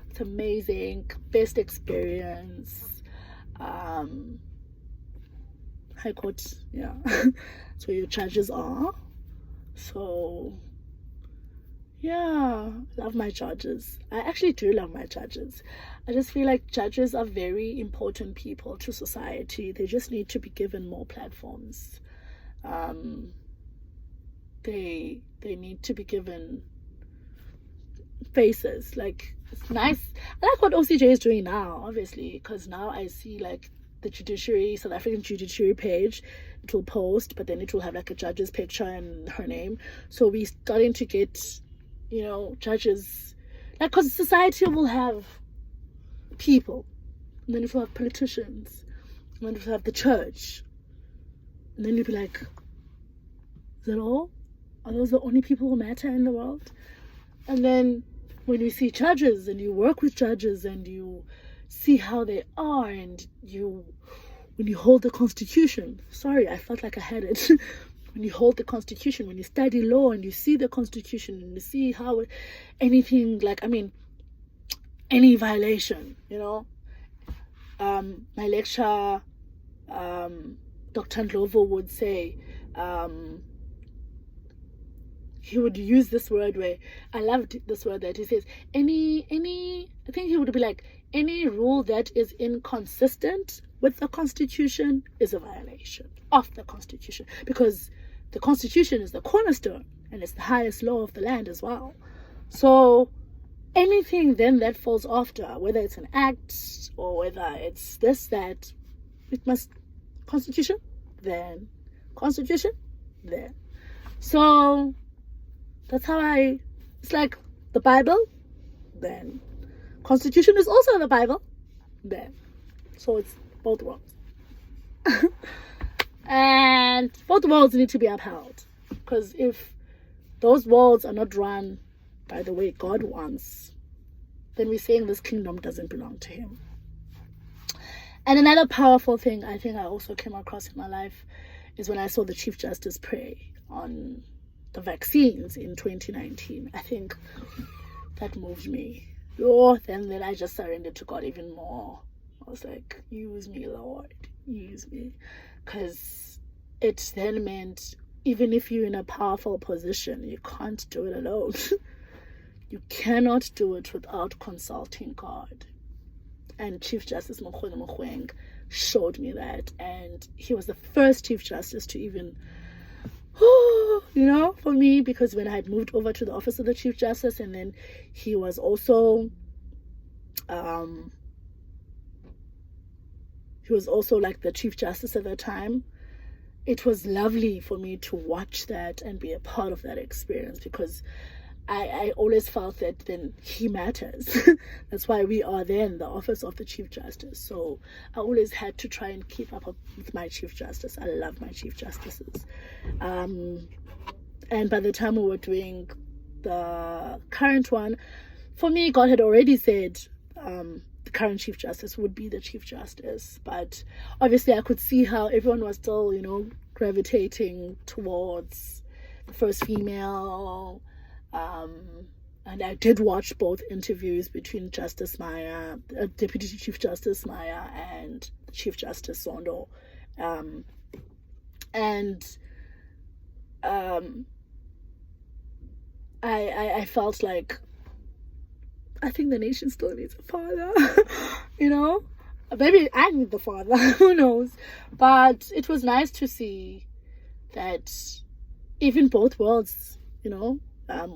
It's amazing. Best experience. High court, yeah. So your judges are. So yeah, love my judges. I actually do love my judges. I just feel like judges are very important people to society. They just need to be given more platforms. They need to be given faces. Like, it's nice. I like what OCJ is doing now, obviously, because now I see like the judiciary, South African judiciary page, it will post, but then it will have like a judge's picture and her name. So we're starting to get, you know, judges, like, because society will have people, and then it will have politicians, and then it will have the church, and then you'll be like, is that all? Are those the only people who matter in the world? And then when you see judges and you work with judges and you see how they are, and when you hold the Constitution, sorry, I felt like I had it. When you hold the Constitution, when you study law and you see the Constitution and you see how anything, like, I mean, any violation, you know. My lecturer, Dr. Ndlovu would say, he would use this word where, I loved this word that he says, I think he would be like, any rule that is inconsistent with the Constitution is a violation of the Constitution, because the Constitution is the cornerstone and it's the highest law of the land as well. So anything then that falls after, whether it's an act or whether it's this, that, it must, Constitution, then Constitution, then. So that's how it's like the Bible, then Constitution is also the Bible, then. So it's both worlds. And both worlds need to be upheld, because if those worlds are not run by the way God wants, then we're saying this kingdom doesn't belong to him. And another powerful thing I think I also came across in my life is when I saw the Chief Justice pray on the vaccines in 2019. I think that moved me. Then I just surrendered to God even more. I was like, use me, Lord, use me. Because it then meant, even if you're in a powerful position, you can't do it alone. You cannot do it without consulting God. And Chief Justice Mokgweetsi Mogoeng showed me that. And he was the first Chief Justice to even, you know, for me, because when I had moved over to the office of the Chief Justice, and then he was also like the Chief Justice at that time. It was lovely for me to watch that and be a part of that experience, because I always felt that then he matters. That's why we are then the office of the Chief Justice. So I always had to try and keep up with my Chief Justice. I love my Chief Justices. And by the time we were doing the current one, for me, God had already said the current Chief Justice would be the Chief Justice. But obviously I could see how everyone was still, you know, gravitating towards the first female. And I did watch both interviews between Justice Maya, Deputy Chief Justice Maya, and Chief Justice Zondo. I felt like, I think the nation still needs a father. You know, maybe I need the father. Who knows? But it was nice to see that even both worlds, you know,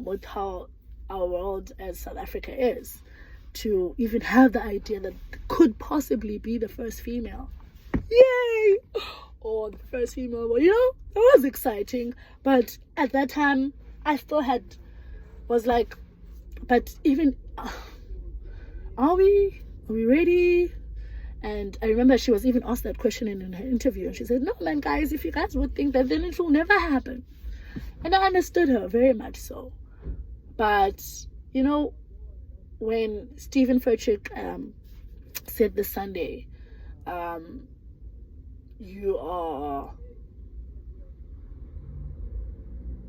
with how our world as South Africa is, to even have the idea that could possibly be the first female. Yay! Or the first female, well, it was exciting. But at that time, I still was like, but even, are we ready? And I remember she was even asked that question in her interview, and she said, no, man, guys, if you guys would think that, then it will never happen. And I understood her very much so. But, when Stephen Furtick said this Sunday,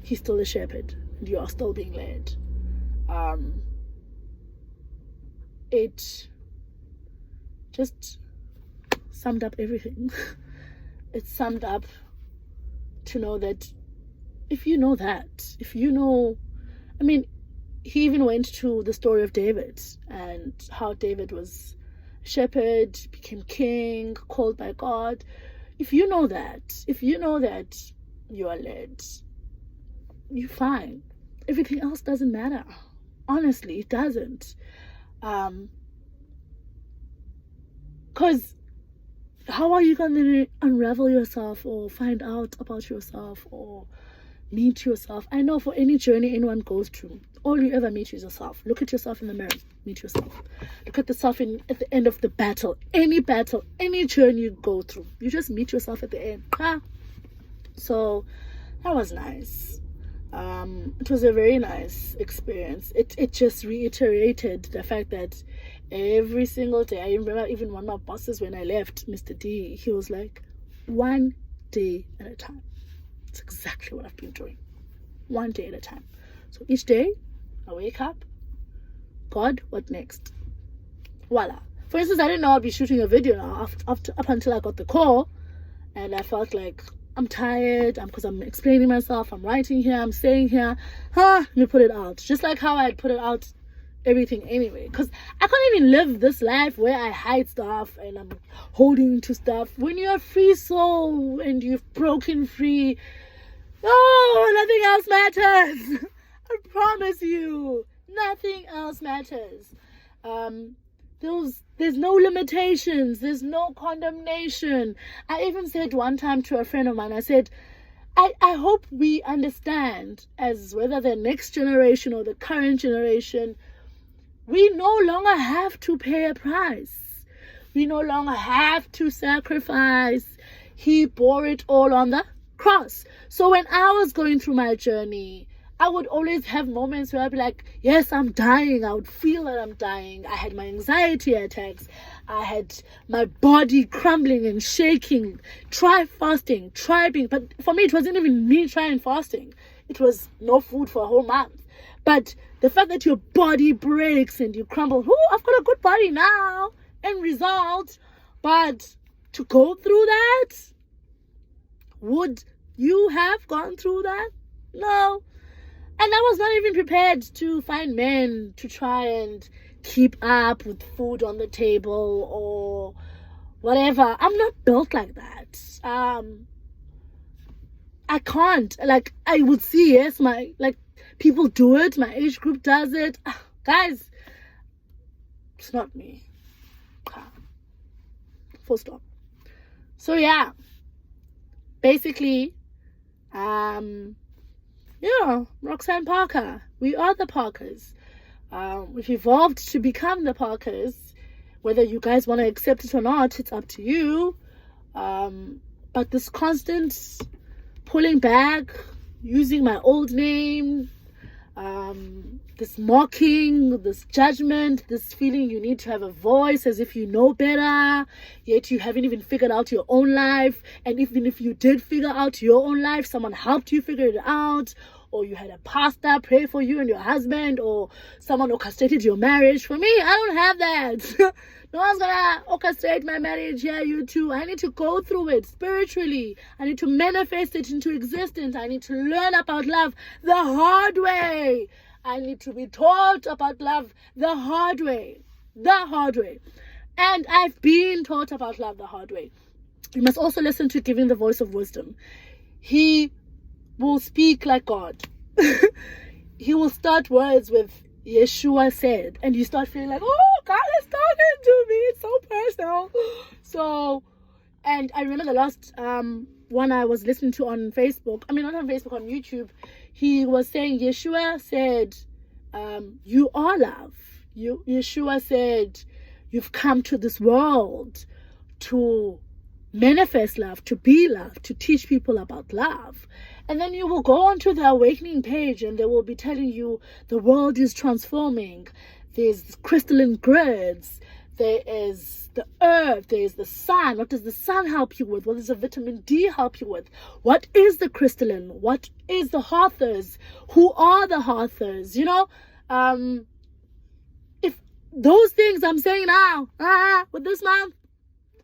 he's still a shepherd, and you are still being led. It just summed up everything. It summed up to know that if you know that, he even went to the story of David and how David was a shepherd, became king, called by God. If you know that you are led, you're fine. Everything else doesn't matter. Honestly, it doesn't. Because how are you going to unravel yourself or find out about yourself or meet yourself? I know for any journey anyone goes through, all you ever meet is yourself. Look at yourself in the mirror. Meet yourself. Look at yourself at the end of the battle. Any journey you go through, you just meet yourself at the end. So that was nice. It was a very nice experience. It just reiterated the fact that every single day, I remember even one of my bosses when I left, Mr. D, he was like, one day at a time. It's exactly what I've been doing. One day at a time. So each day, I wake up, God, what next? Voila. For instance, I didn't know I'd be shooting a video now up until I got the call, and I felt like I'm tired because I'm explaining myself, I'm writing here, I'm saying here, let me put it out. Just like how I put it out everything anyway, because I can't even live this life where I hide stuff and I'm holding to stuff. When you're a free soul and you've broken free, nothing else matters. I promise you, nothing else matters. There's no limitations, there's no condemnation. I even said one time to a friend of mine, I said, I hope we understand, as whether the next generation or the current generation, we no longer have to pay a price. We no longer have to sacrifice. He bore it all on the cross. So when I was going through my journey, I would always have moments where I'd be like, yes, I'm dying. I would feel that I'm dying. I had my anxiety attacks. I had my body crumbling and shaking. Try fasting, but for me, it wasn't even me trying fasting. It was no food for a whole month. But the fact that your body breaks and you crumble, I've got a good body now, end result. But to go through that, would you have gone through that? No. And I was not even prepared to find men to try and keep up with food on the table or whatever. I'm not built like that. I can't. Like, I would see, yes, people do it. My age group does it. Guys, it's not me. Full stop. So, yeah. Basically, Roxzan Parker. We are the Parkers. We've evolved to become the Parkers. Whether you guys want to accept it or not, it's up to you. But this constant pulling back, using my old name, this mocking, this judgment, this feeling you need to have a voice as if you know better, yet you haven't even figured out your own life. And even if you did figure out your own life, someone helped you figure it out, or you had a pastor pray for you and your husband, or someone orchestrated your marriage. For me, I don't have that. No one's gonna orchestrate my marriage here, you two. I need to go through it spiritually. I need to manifest it into existence. I need to learn about love the hard way. I need to be taught about love the hard way. The hard way. And I've been taught about love the hard way. You must also listen to Giving the Voice of Wisdom. He will speak like God. He will start words with Yeshua said, and you start feeling like, oh, God is talking to me. It's so personal. So, and I remember the last one I was listening to on Facebook. I mean, not on Facebook, on YouTube. He was saying, Yeshua said, you are love. Yeshua said, you've come to this world to manifest love, to be love, to teach people about love. And then you will go onto the Awakening page and they will be telling you the world is transforming. There's crystalline grids. There is the earth. There is the sun. What does the sun help you with? What does the vitamin D help you with? What is the crystalline? What is the Hathors? Who are the Hathors? You know, if those things I'm saying now, with this mouth,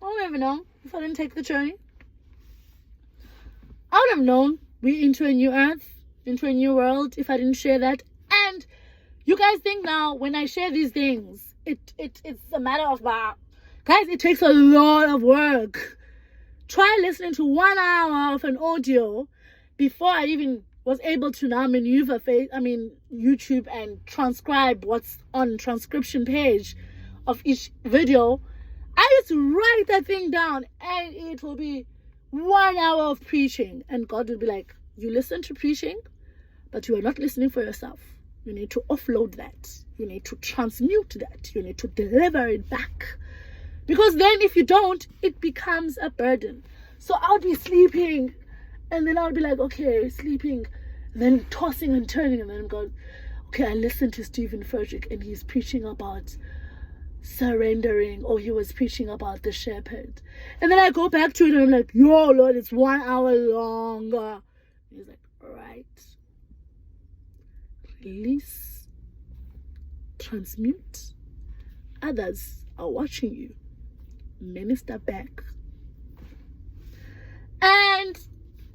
I don't even know if I didn't take the journey. I would have known we're into a new earth, into a new world, if I didn't share that. And you guys think now when I share these things, it's a matter of guys, it takes a lot of work. Try listening to 1 hour of an audio before I even was able to now maneuver YouTube and transcribe what's on transcription page of each video. I used to write that thing down and it will be 1 hour of preaching, and God will be like, you listen to preaching, but you are not listening for yourself. You need to offload that. You need to transmute that. You need to deliver it back. Because then if you don't, it becomes a burden. So I'll be sleeping and then I'll be like, okay, sleeping, and then tossing and turning, and then I'm going, okay, I listened to Stephen Frederick and he's preaching about surrendering, or he was preaching about the shepherd, and then I go back to it and I'm like, yo Lord, it's 1 hour longer. He's like, all right, release, transmute. Others are watching you. Minister back. And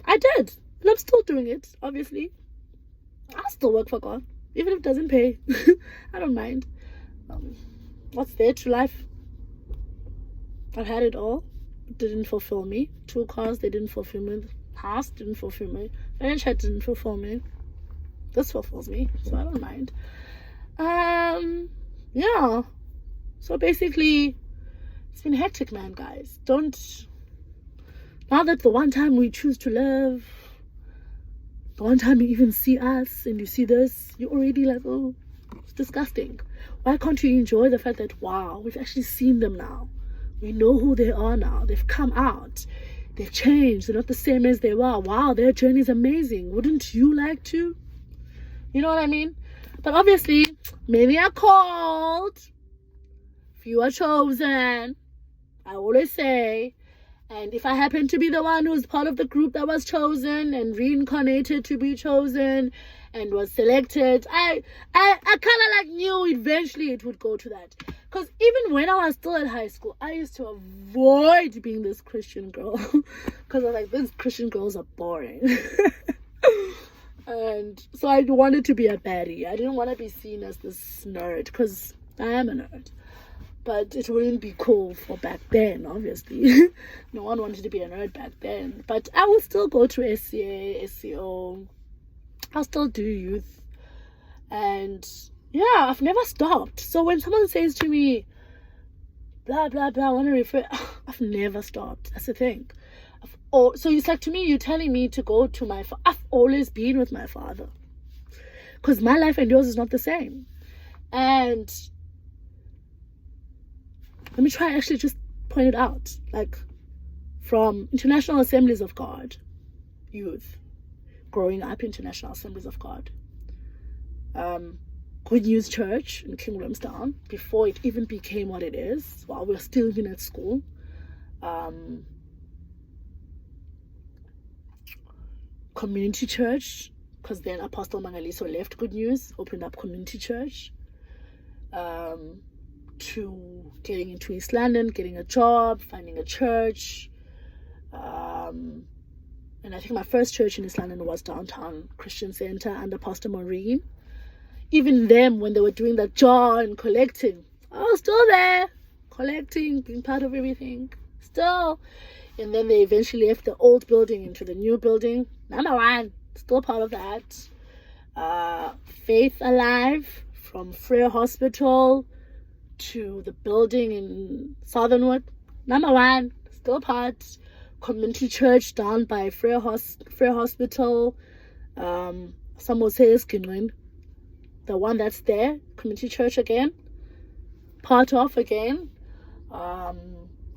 I did, and I'm still doing it. Obviously, I still work for God, even if it doesn't pay. I don't mind. What's there to life? I've had it all. It didn't fulfill me. 2 cars, they didn't fulfill me. House didn't fulfill me. Financial didn't fulfill me. This fulfills me, so I don't mind. Yeah. So basically, it's been hectic, man, guys. Now that the one time we choose to love, the one time you even see us and you see this, you're already like, oh, it's disgusting. Why can't you enjoy the fact that, wow, we've actually seen them now. We know who they are now. They've come out. They've changed. They're not the same as they were. Wow, their journey is amazing. Wouldn't you like to? You know what I mean? But obviously, many are called. Few are chosen. I always say. And if I happen to be the one who's part of the group that was chosen and reincarnated to be chosen and was selected, I kind of like knew eventually it would go to that. Because even when I was still in high school, I used to avoid being this Christian girl. Because I was like, these Christian girls are boring. And so I wanted to be a baddie. I didn't want to be seen as this nerd, because I am a nerd. But it wouldn't be cool for back then, obviously. No one wanted to be a nerd back then. But I will still go to SCA, SCO. I'll still do youth. And yeah, I've never stopped. So when someone says to me, blah, blah, blah, I want to refer, I've never stopped. That's the thing. So it's like, to me, you're telling me to go to my father. I've always been with my father. Because my life and yours is not the same. And let me try actually just point it out. Like, from International Assemblies of God, youth, growing up International Assemblies of God, Good News Church in King Williamstown, before it even became what it is, while we were still even at school. Community Church, because then Apostle Mangaliso left Good News, opened up Community Church, to getting into East London, getting a job, finding a church, and I think my first church in East London was Downtown Christian Center under Pastor Maureen. Even them, when they were doing that jar and collecting, I was still there, collecting, being part of everything, still. And then they eventually left the old building into the new building. Number one, still part of that. Faith Alive, from Frere Hospital to the building in Southernwood. Number one, still part, community church down by Frere Hospital. Some will say it's Ginwin. The one that's there, community church again. Part of again.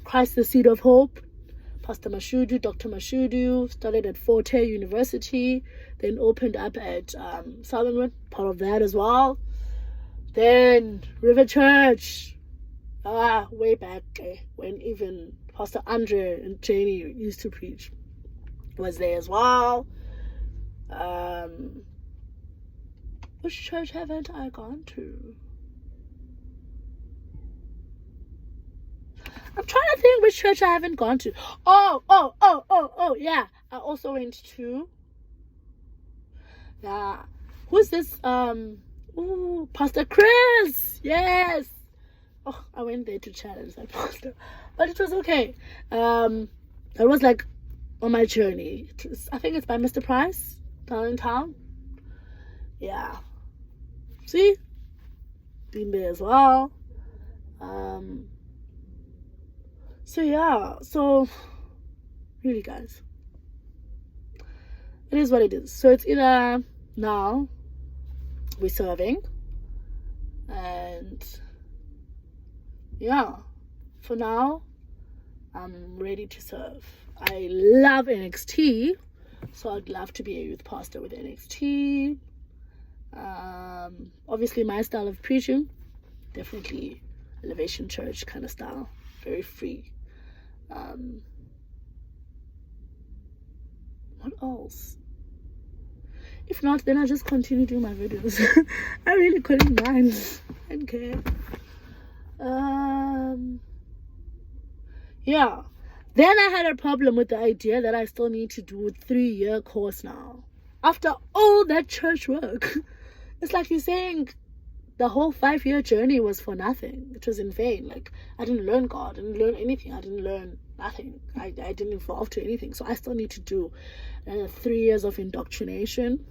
Christ the Seed of Hope. Pastor Mashudu, Dr. Mashudu, started at Forte University, then opened up at Southernwood, part of that as well. Then River Church, way back when even Pastor Andre and Janie used to preach, was there as well. Which church haven't I gone to? I'm trying to think which church I haven't gone to. Oh, yeah. I also went to, who's this? Pastor Chris. Yes. Oh, I went there to challenge that pastor. But it was okay. That was like on my journey. I think it's by Mr. Price, down in town. Yeah. See? Been there as well. So yeah, so really guys, it is what it is. So it's either now we're serving, and yeah, for now I'm ready to serve. I love NXT, so I'd love to be a youth pastor with NXT. Obviously my style of preaching, definitely Elevation Church kind of style, very free. What else? If not, then I just continue doing my videos. I really couldn't mind. I didn't care. Yeah. Then I had a problem with the idea that I still need to do a 3-year course now. After all that church work. It's like you're saying the whole 5-year journey was for nothing. It was in vain. Like, I didn't learn God. I didn't learn anything. I didn't learn nothing. I didn't evolve to anything. So I still need to do 3 years of indoctrination.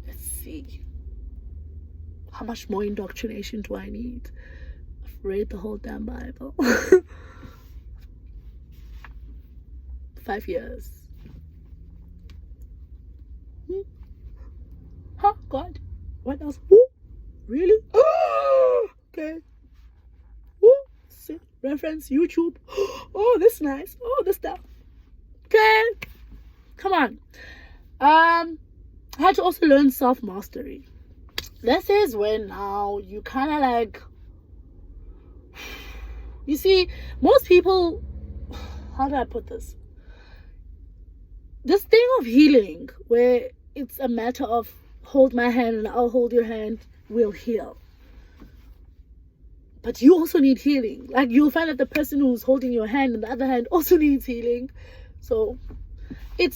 Let's see. How much more indoctrination do I need? I've read the whole damn Bible. 5 years. Huh? God? What else? Ooh, really? Okay. Ooh, see, reference YouTube. Oh, this is nice. Oh, this stuff. Okay. Come on. I had to also learn self-mastery. This is when now you kind of like, you see, most people, how do I put this? This thing of healing, where it's a matter of hold my hand and I'll hold your hand, we'll heal. But you also need healing. Like, you'll find that the person who's holding your hand and the other hand also needs healing. So it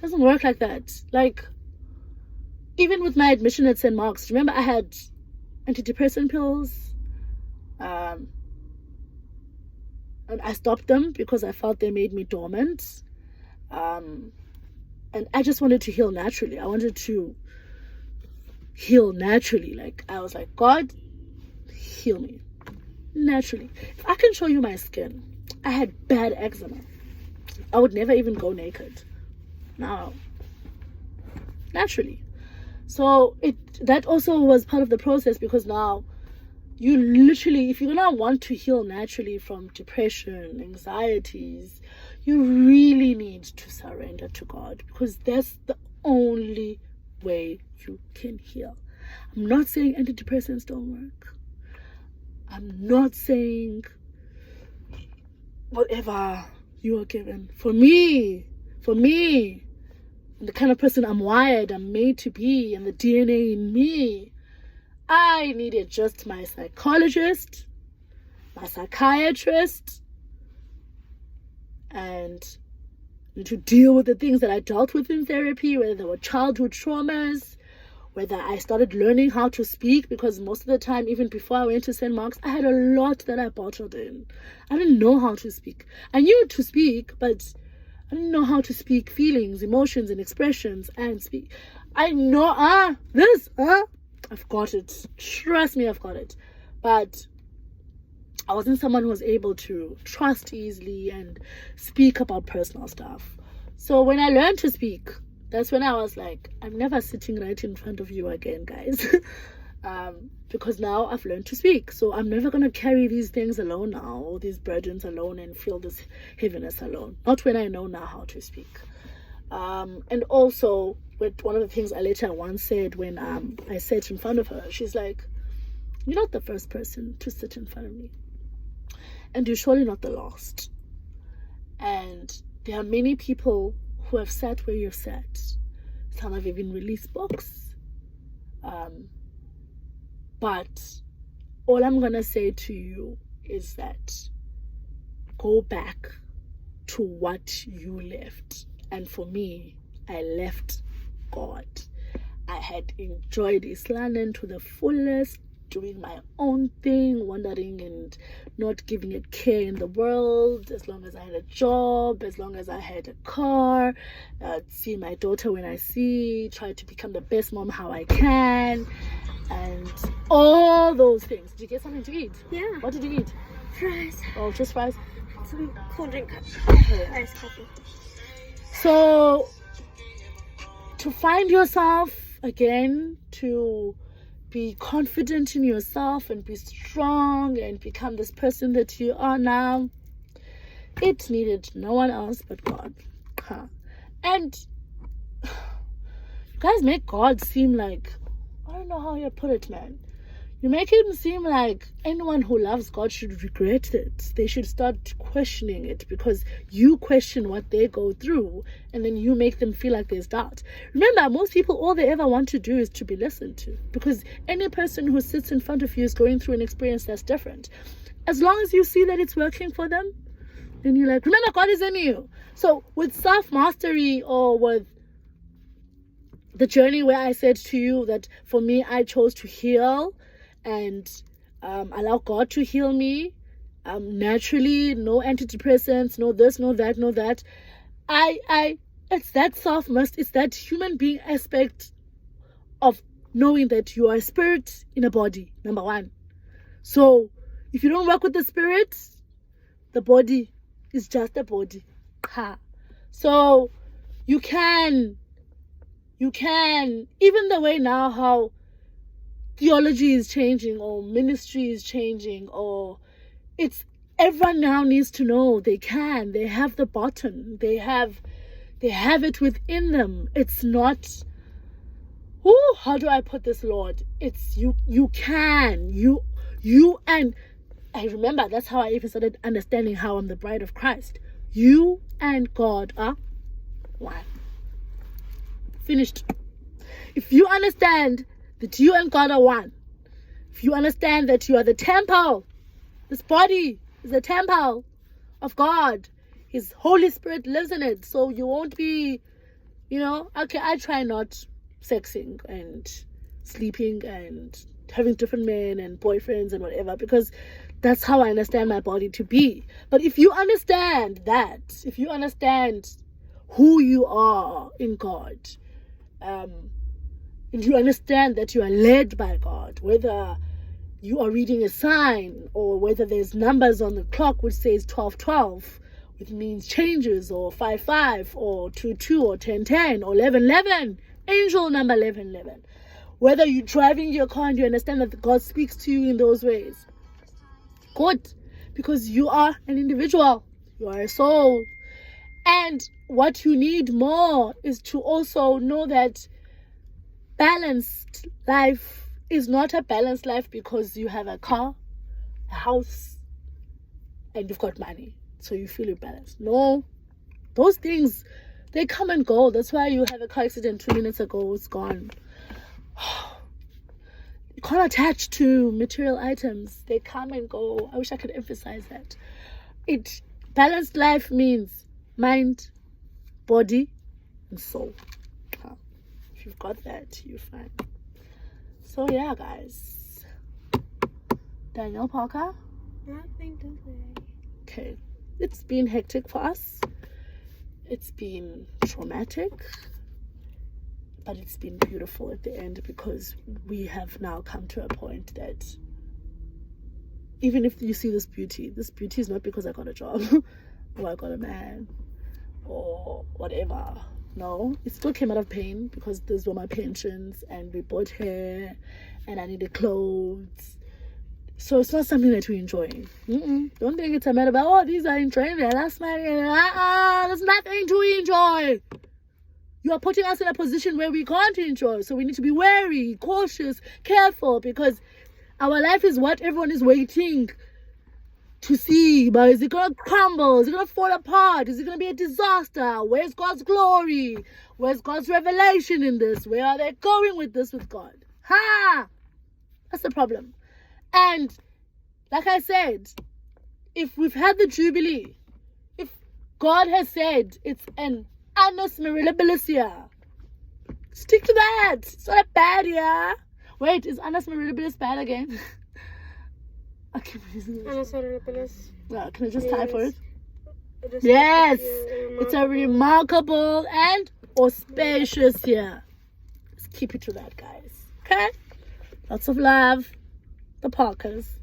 doesn't work like that. Like, even with my admission at St. Mark's, remember I had antidepressant pills, and I stopped them because I felt they made me dormant. And I just wanted to heal naturally. I wanted to heal naturally. Like, I was like, God, heal me naturally. If I can show you my skin, I had bad eczema. I would never even go naked. Now, naturally. So that also was part of the process, because now you literally, if you're gonna want to heal naturally from depression, anxieties, you really need to surrender to God, because that's the only way you can heal. I'm not saying antidepressants don't work. I'm not saying whatever you are given. For me, the kind of person I'm wired, I'm made to be, and the DNA in me, I needed just my psychologist, my psychiatrist, and to deal with the things that I dealt with in therapy, whether they were childhood traumas, whether I started learning how to speak, because most of the time, even before I went to St. Mark's, I had a lot that I bottled in. I didn't know how to speak. I knew to speak, but I didn't know how to speak feelings, emotions, and expressions and speak. I know, I've got it. Trust me, I've got it. But I wasn't someone who was able to trust easily and speak about personal stuff. So when I learned to speak, that's when I was like, I'm never sitting right in front of you again, guys. Because now I've learned to speak. So I'm never going to carry these things alone now, all these burdens alone, and feel this heaviness alone. Not when I know now how to speak. And also, with one of the things Aleta once said when I sat in front of her, she's like, you're not the first person to sit in front of me. And you're surely not the last. And there are many people who have sat where you've sat. Some have even released books. But all I'm going to say to you is that go back to what you left. And for me, I left God. I had enjoyed East London to the fullest, doing my own thing, wandering and not giving it care in the world, as long as I had a job, as long as I had a car, see my daughter when I see, try to become the best mom how I can, and all those things. Did you get something to eat? Yeah. What did you eat? Fries. Oh, just fries? Some cold drink. Iced coffee. So, to find yourself again, to be confident in yourself and be strong and become this person that you are now, it needed no one else but God. And you guys make God seem like, I don't know how you put it, man. You make him seem like anyone who loves God should regret it. They should start questioning it because you question what they go through and then you make them feel like there's doubt. Remember, most people, all they ever want to do is to be listened to, because any person who sits in front of you is going through an experience that's different. As long as you see that it's working for them, then you're like, remember, God is in you. So with self-mastery, or with the journey where I said to you that for me, I chose to heal and allow God to heal me naturally, no antidepressants, no this, no that, no that. It's that self-mastery, it's that human being aspect of knowing that you are a spirit in a body, number one. So if you don't work with the spirit, the body is just a body. So you can, even the way now how theology is changing, or ministry is changing, or it's, everyone now needs to know they have the button, they have it within them. It's not, how do I put this, Lord? It's you and I remember that's how I even started understanding how I'm the bride of Christ. You and God are one. Finished. If you understand that you and God are one, if you understand that you are the temple, this body is the temple of God, His Holy Spirit lives in it, so you won't be, okay, I try not sexing and sleeping and having different men and boyfriends and whatever, because that's how I understand my body to be. But if you understand that, if you understand who you are in God, and you understand that you are led by God, whether you are reading a sign or whether there's numbers on the clock which says 12:12, which means changes, or 5:5 or 2:2 or 10:10 or 11:11, angel number 11:11. Whether you're driving your car and you understand that God speaks to you in those ways, good, because you are an individual, you are a soul. And what you need more is to also know that balanced life is not a balanced life because you have a car, a house, and you've got money, so you feel you're balanced. No, those things, they come and go. That's why you have a car accident 2 minutes ago, it's gone. You can't attach to material items. They come and go. I wish I could emphasize that. Balanced life means mind, body, and soul. If you've got that, you're fine. So yeah, guys. Daniel Parker. Nothing to say. Okay. It's been hectic for us. It's been traumatic, but it's been beautiful at the end, because we have now come to a point that even if you see this beauty is not because I got a job or I got a man or whatever. No, it still came out of pain, because those were my pensions, and we bought hair and I needed clothes. So it's not something that we enjoy. Don't think it's a matter of, oh, these are enjoying their last money. There's nothing to enjoy. You are putting us in a position where we can't enjoy. So we need to be wary, cautious, careful, because our life is what everyone is waiting to see. But is it going to crumble? Is it going to fall apart? Is it going to be a disaster? Where's God's glory? Where's God's revelation in this? Where are they going with this with God? That's the problem. And like I said, if we've had the Jubilee, if God has said it's an annus mirabilis year, stick to that. It's not a bad year. Wait, is annus mirabilis bad again? I keep using it. Annus mirabilis. No, can I just type for it? Yes. It's a remarkable and auspicious year. Let's keep it to that, guys. Okay? Lots of love. The Parkers.